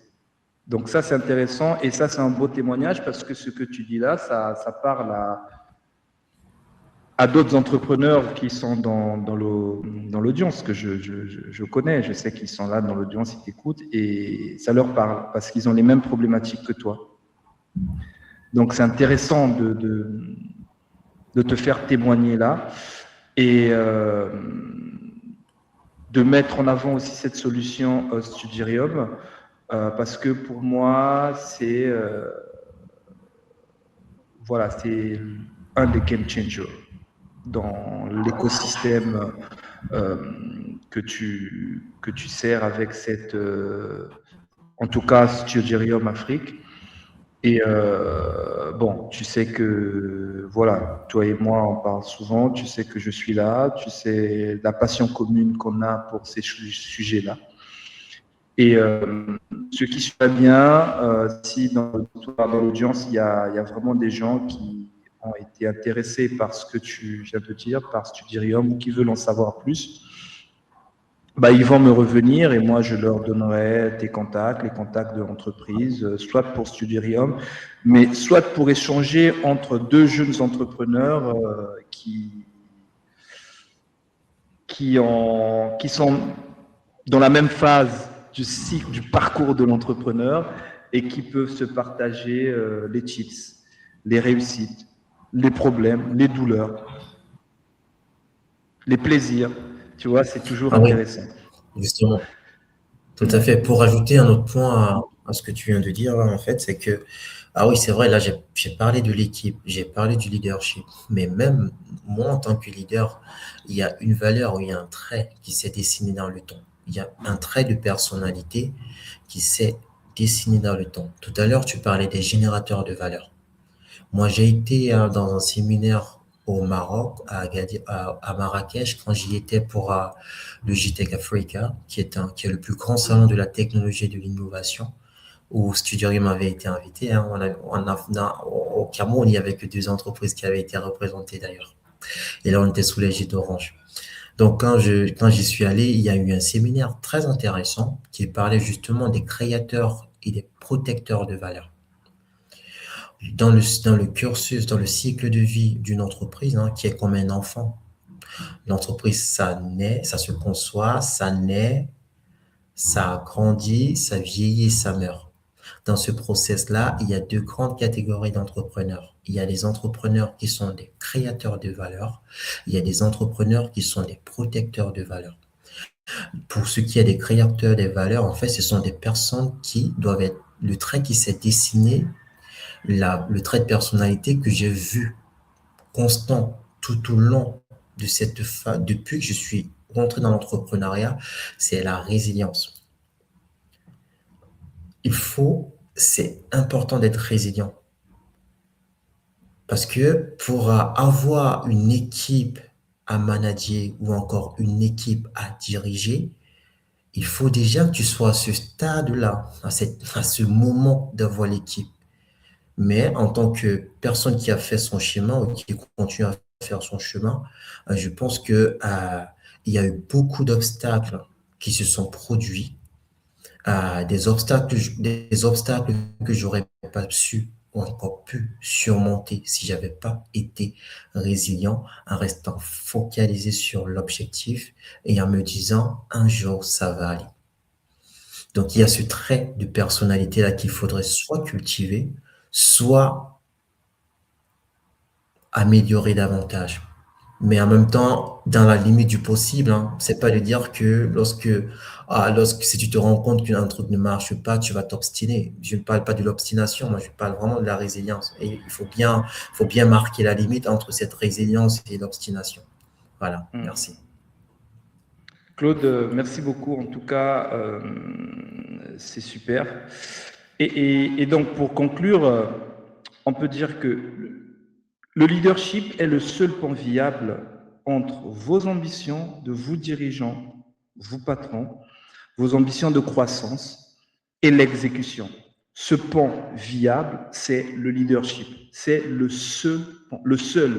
Donc ça, c'est intéressant et ça, c'est un beau témoignage parce que ce que tu dis là, ça parle à d'autres entrepreneurs qui sont dans l'audience, que je connais, je sais qu'ils sont là dans l'audience, ils t'écoutent et ça leur parle parce qu'ils ont les mêmes problématiques que toi. Donc c'est intéressant de te faire témoigner là et de mettre en avant aussi cette solution Studirium parce que pour moi, c'est voilà, c'est un des game changers dans l'écosystème que tu sers avec cette, en tout cas, Studirium Afrique. Et bon, tu sais que, voilà, toi et moi, on parle souvent, tu sais que je suis là, tu sais la passion commune qu'on a pour ces sujets-là. Et ce qui serait bien, si dans l'audience, il y a vraiment des gens qui ont été intéressés par ce que tu viens de dire, par Studirium, ou qui veulent en savoir plus, bah, ils vont me revenir et moi, je leur donnerai tes contacts, les contacts de l'entreprise, soit pour Studirium, mais soit pour échanger entre deux jeunes entrepreneurs qui sont dans la même phase du cycle, du parcours de l'entrepreneur et qui peuvent se partager les tips, les réussites, les problèmes, les douleurs, les plaisirs. Tu vois, c'est toujours Ah oui, intéressant. justement, tout à fait. Pour ajouter un autre point à ce que tu viens de dire, là, en fait, c'est que, ah oui, c'est vrai, là, j'ai parlé de l'équipe, j'ai parlé du leadership, mais même moi, en tant que leader, il y a une valeur ou il y a un trait qui s'est dessiné dans le temps. Il y a un trait de personnalité qui s'est dessiné dans le temps. Tout à l'heure, tu parlais des générateurs de valeur. Moi, j'ai été dans un séminaire au Maroc, à Marrakech, quand j'y étais pour le JTech Africa, qui est le plus grand salon de la technologie et de l'innovation, où Studirium avait été invité. Hein. Au Cameroun, il n'y avait que deux entreprises qui avaient été représentées d'ailleurs. Et là, on était sous l'égide d'Orange. Donc, quand j'y suis allé, il y a eu un séminaire très intéressant qui parlait justement des créateurs et des protecteurs de valeur dans le cursus, dans le cycle de vie d'une entreprise, hein, qui est comme un enfant. L'entreprise, ça naît, ça se conçoit, ça naît, ça grandit, ça vieillit, ça meurt. Dans ce process-là, il y a deux grandes catégories d'entrepreneurs. Il y a les entrepreneurs qui sont des créateurs de valeur. Il y a des entrepreneurs qui sont des protecteurs de valeur. Pour ce qui est des créateurs de valeur, en fait, ce sont des personnes qui doivent être le trait qui s'est dessiné, le trait de personnalité que j'ai vu constant tout au long de cette phase, depuis que je suis rentré dans l'entrepreneuriat, c'est la résilience. C'est important d'être résilient. Parce que pour avoir une équipe à manager ou encore une équipe à diriger, il faut déjà que tu sois à ce stade-là, à ce moment d'avoir l'équipe. Mais en tant que personne qui a fait son chemin ou qui continue à faire son chemin, je pense que il y a eu beaucoup d'obstacles qui se sont produits, des obstacles que j'aurais pas su ou encore pu surmonter si j'avais pas été résilient, en restant focalisé sur l'objectif et en me disant un jour ça va aller. Donc il y a ce trait de personnalité là qu'il faudrait soit cultiver, soit améliorer davantage. Mais en même temps, dans la limite du possible, hein, c'est pas de dire que si tu te rends compte qu'un truc ne marche pas, tu vas t'obstiner. Je ne parle pas de l'obstination, moi je parle vraiment de la résilience. Et faut bien marquer la limite entre cette résilience et l'obstination. Voilà, merci. Claude, merci beaucoup. En tout cas, c'est super. Et donc, pour conclure, on peut dire que le leadership est le seul pont viable entre vos ambitions de vous dirigeants, vous patrons, vos ambitions de croissance et l'exécution. Ce pont viable, c'est le leadership. C'est le seul,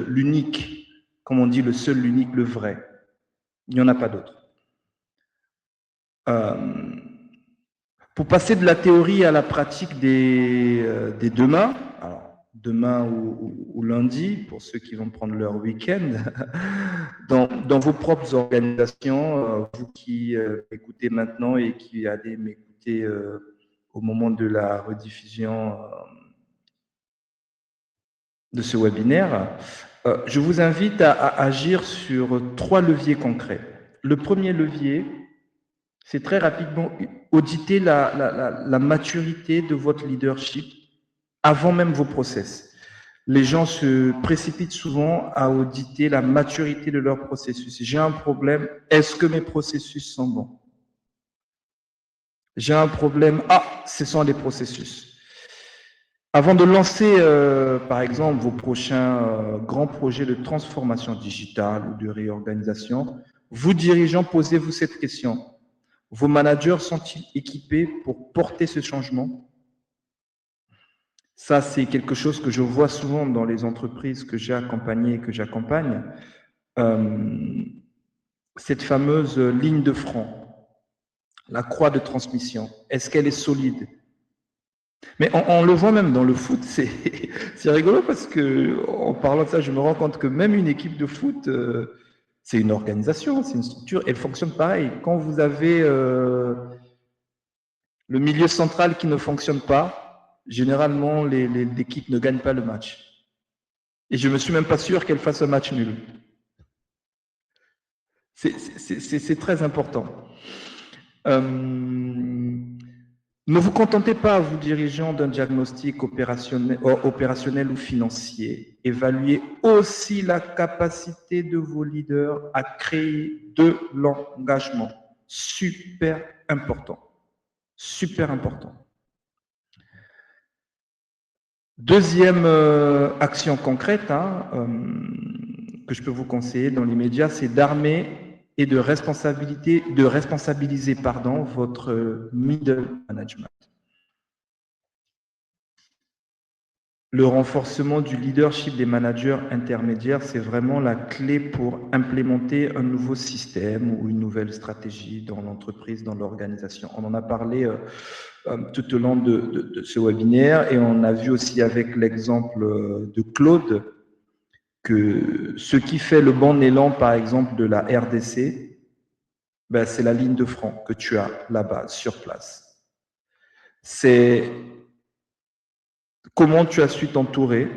l'unique, comme on dit, le seul, l'unique, le vrai. Il n'y en a pas d'autre. Pour passer de la théorie à la pratique des demain, alors demain ou lundi, pour ceux qui vont prendre leur week-end, dans vos propres organisations, vous qui écoutez maintenant et qui allez m'écouter au moment de la rediffusion de ce webinaire, je vous invite à agir sur 3 leviers concrets. Le premier levier, c'est très rapidement auditer la maturité de votre leadership avant même vos process. Les gens se précipitent souvent à auditer la maturité de leur processus. J'ai un problème, est-ce que mes processus sont bons? J'ai un problème, ce sont les processus. Avant de lancer, par exemple, vos prochains grands projets de transformation digitale ou de réorganisation, vous dirigeants, posez-vous cette question. Vos managers sont-ils équipés pour porter ce changement? Ça, c'est quelque chose que je vois souvent dans les entreprises que j'ai accompagnées et que j'accompagne. Cette fameuse ligne de front, la croix de transmission, est-ce qu'elle est solide? Mais on le voit même dans le foot, c'est rigolo parce que en parlant de ça, je me rends compte que même une équipe de foot, c'est une organisation, c'est une structure, elle fonctionne pareil. Quand vous avez le milieu central qui ne fonctionne pas, généralement, l'équipe ne gagne pas le match. Et je ne me suis même pas sûr qu'elle fasse un match nul. C'est très important. Ne vous contentez pas, vous dirigeants, d'un diagnostic opérationnel ou financier. Évaluez aussi la capacité de vos leaders à créer de l'engagement. Super important. Super important. Deuxième action concrète que je peux vous conseiller dans l'immédiat, c'est d'armer et de responsabiliser votre middle management. Le renforcement du leadership des managers intermédiaires, c'est vraiment la clé pour implémenter un nouveau système ou une nouvelle stratégie dans l'entreprise, dans l'organisation. On en a parlé tout au long de ce webinaire et on a vu aussi avec l'exemple de Claude que ce qui fait le bon élan, par exemple, de la RDC, ben, c'est la ligne de front que tu as là-bas, sur place. C'est comment tu as su t'entourer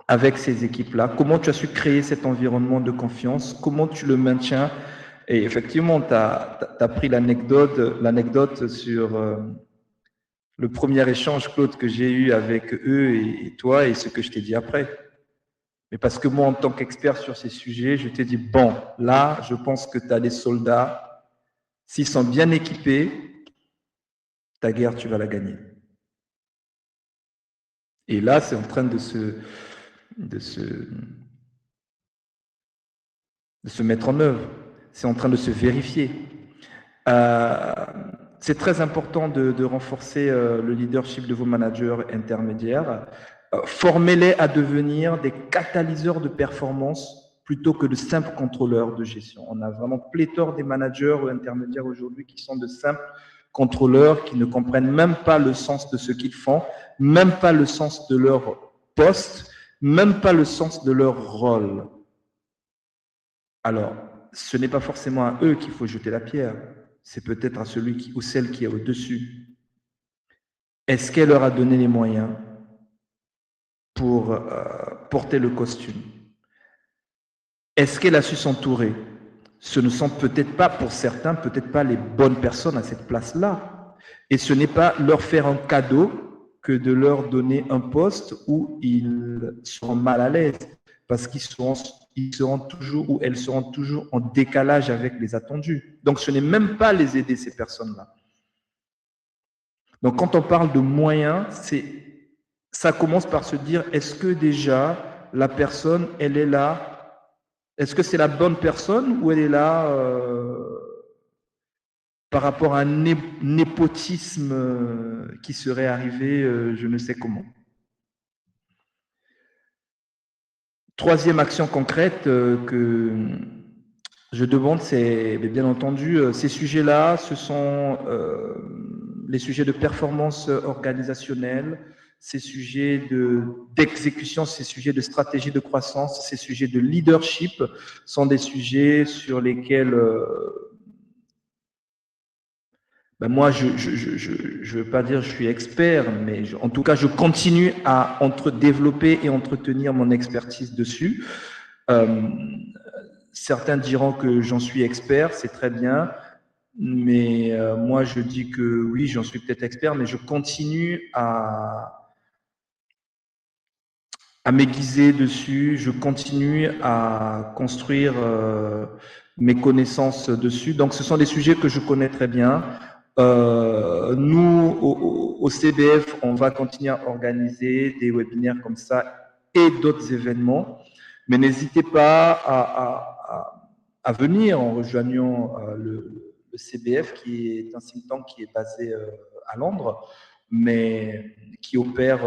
avec ces équipes-là, comment tu as su créer cet environnement de confiance, comment tu le maintiens. Et effectivement, tu as pris l'anecdote sur le premier échange, Claude, que j'ai eu avec eux et toi et ce que je t'ai dit après. Mais parce que moi, en tant qu'expert sur ces sujets, je t'ai dit, bon, là, je pense que tu as des soldats, s'ils sont bien équipés, ta guerre, tu vas la gagner. Et là, c'est en train de se mettre en œuvre. C'est en train de se vérifier. C'est très important de renforcer le leadership de vos managers intermédiaires. Formez-les à devenir des catalyseurs de performance plutôt que de simples contrôleurs de gestion. On a vraiment pléthore des managers ou intermédiaires aujourd'hui qui sont de simples contrôleurs, qui ne comprennent même pas le sens de ce qu'ils font, même pas le sens de leur poste, même pas le sens de leur rôle. Alors, ce n'est pas forcément à eux qu'il faut jeter la pierre, c'est peut-être à celui ou celle qui est au-dessus. Est-ce qu'elle leur a donné les moyens pour porter le costume? Est-ce qu'elle a su s'entourer? Ce ne sont peut-être pas, pour certains, peut-être pas les bonnes personnes à cette place-là. Et ce n'est pas leur faire un cadeau que de leur donner un poste où ils seront mal à l'aise, parce qu'ils seront toujours ou elles seront toujours en décalage avec les attendus. Donc, ce n'est même pas les aider, ces personnes-là. Donc, quand on parle de moyens, ça commence par se dire, est-ce que déjà la personne, elle est là? Est-ce que c'est la bonne personne ou elle est là par rapport à un népotisme qui serait arrivé je ne sais comment? Troisième action concrète que je demande, c'est bien entendu, ces sujets-là, ce sont les sujets de performance organisationnelle, ces sujets d'exécution, ces sujets de stratégie de croissance, ces sujets de leadership sont des sujets sur lesquels moi, je veux pas dire je suis expert, mais en tout cas, je continue à développer et entretenir mon expertise dessus. Certains diront que j'en suis expert, c'est très bien, mais moi, je dis que oui, j'en suis peut-être expert, mais je continue à m'aiguiser dessus, je continue à construire mes connaissances dessus. Donc, ce sont des sujets que je connais très bien. Nous, au CBF, on va continuer à organiser des webinaires comme ça et d'autres événements. Mais n'hésitez pas à venir en rejoignant le CBF, qui est un think tank qui est basé à Londres, mais qui opère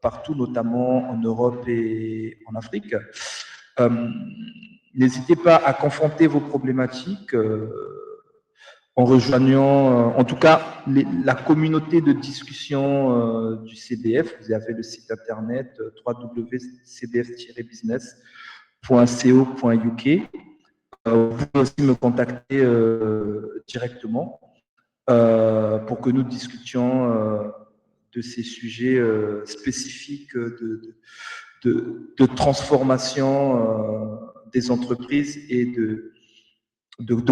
partout, notamment en Europe et en Afrique. N'hésitez pas à confronter vos problématiques en rejoignant, en tout cas, la communauté de discussion du CBF. Vous avez le site internet www.cbf-business.co.uk. Vous pouvez aussi me contacter directement pour que nous discutions de ces sujets spécifiques de transformation des entreprises et de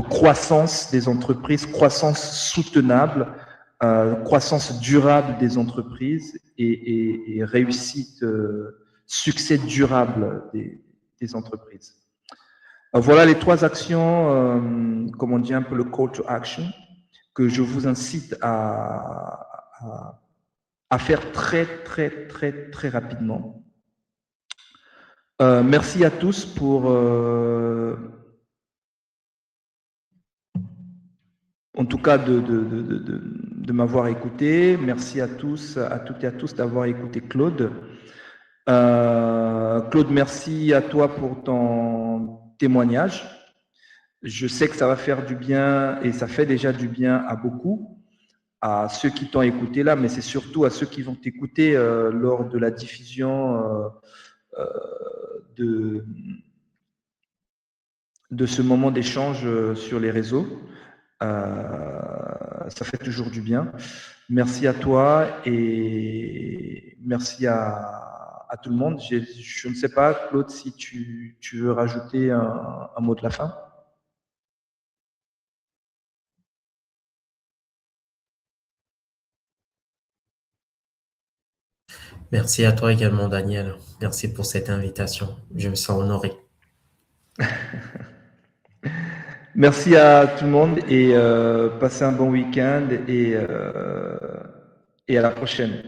croissance des entreprises, croissance soutenable, croissance durable des entreprises et réussite, succès durable des entreprises. Voilà les 3 actions, comme on dit un peu le call to action, que je vous incite à faire très rapidement. Merci à tous pour en tout cas de m'avoir écouté. Merci à tous, à toutes et à tous d'avoir écouté Claude. Claude, merci à toi pour ton témoignage. Je sais que ça va faire du bien et ça fait déjà du bien à beaucoup, à ceux qui t'ont écouté là, mais c'est surtout à ceux qui vont t'écouter lors de la diffusion de ce moment d'échange sur les réseaux. Ça fait toujours du bien. Merci à toi et merci à tout le monde. Je ne sais pas, Claude, si tu veux rajouter un mot de la fin. Merci à toi également, Daniel. Merci pour cette invitation. Je me sens honoré. Merci à tout le monde et passez un bon week-end et à la prochaine.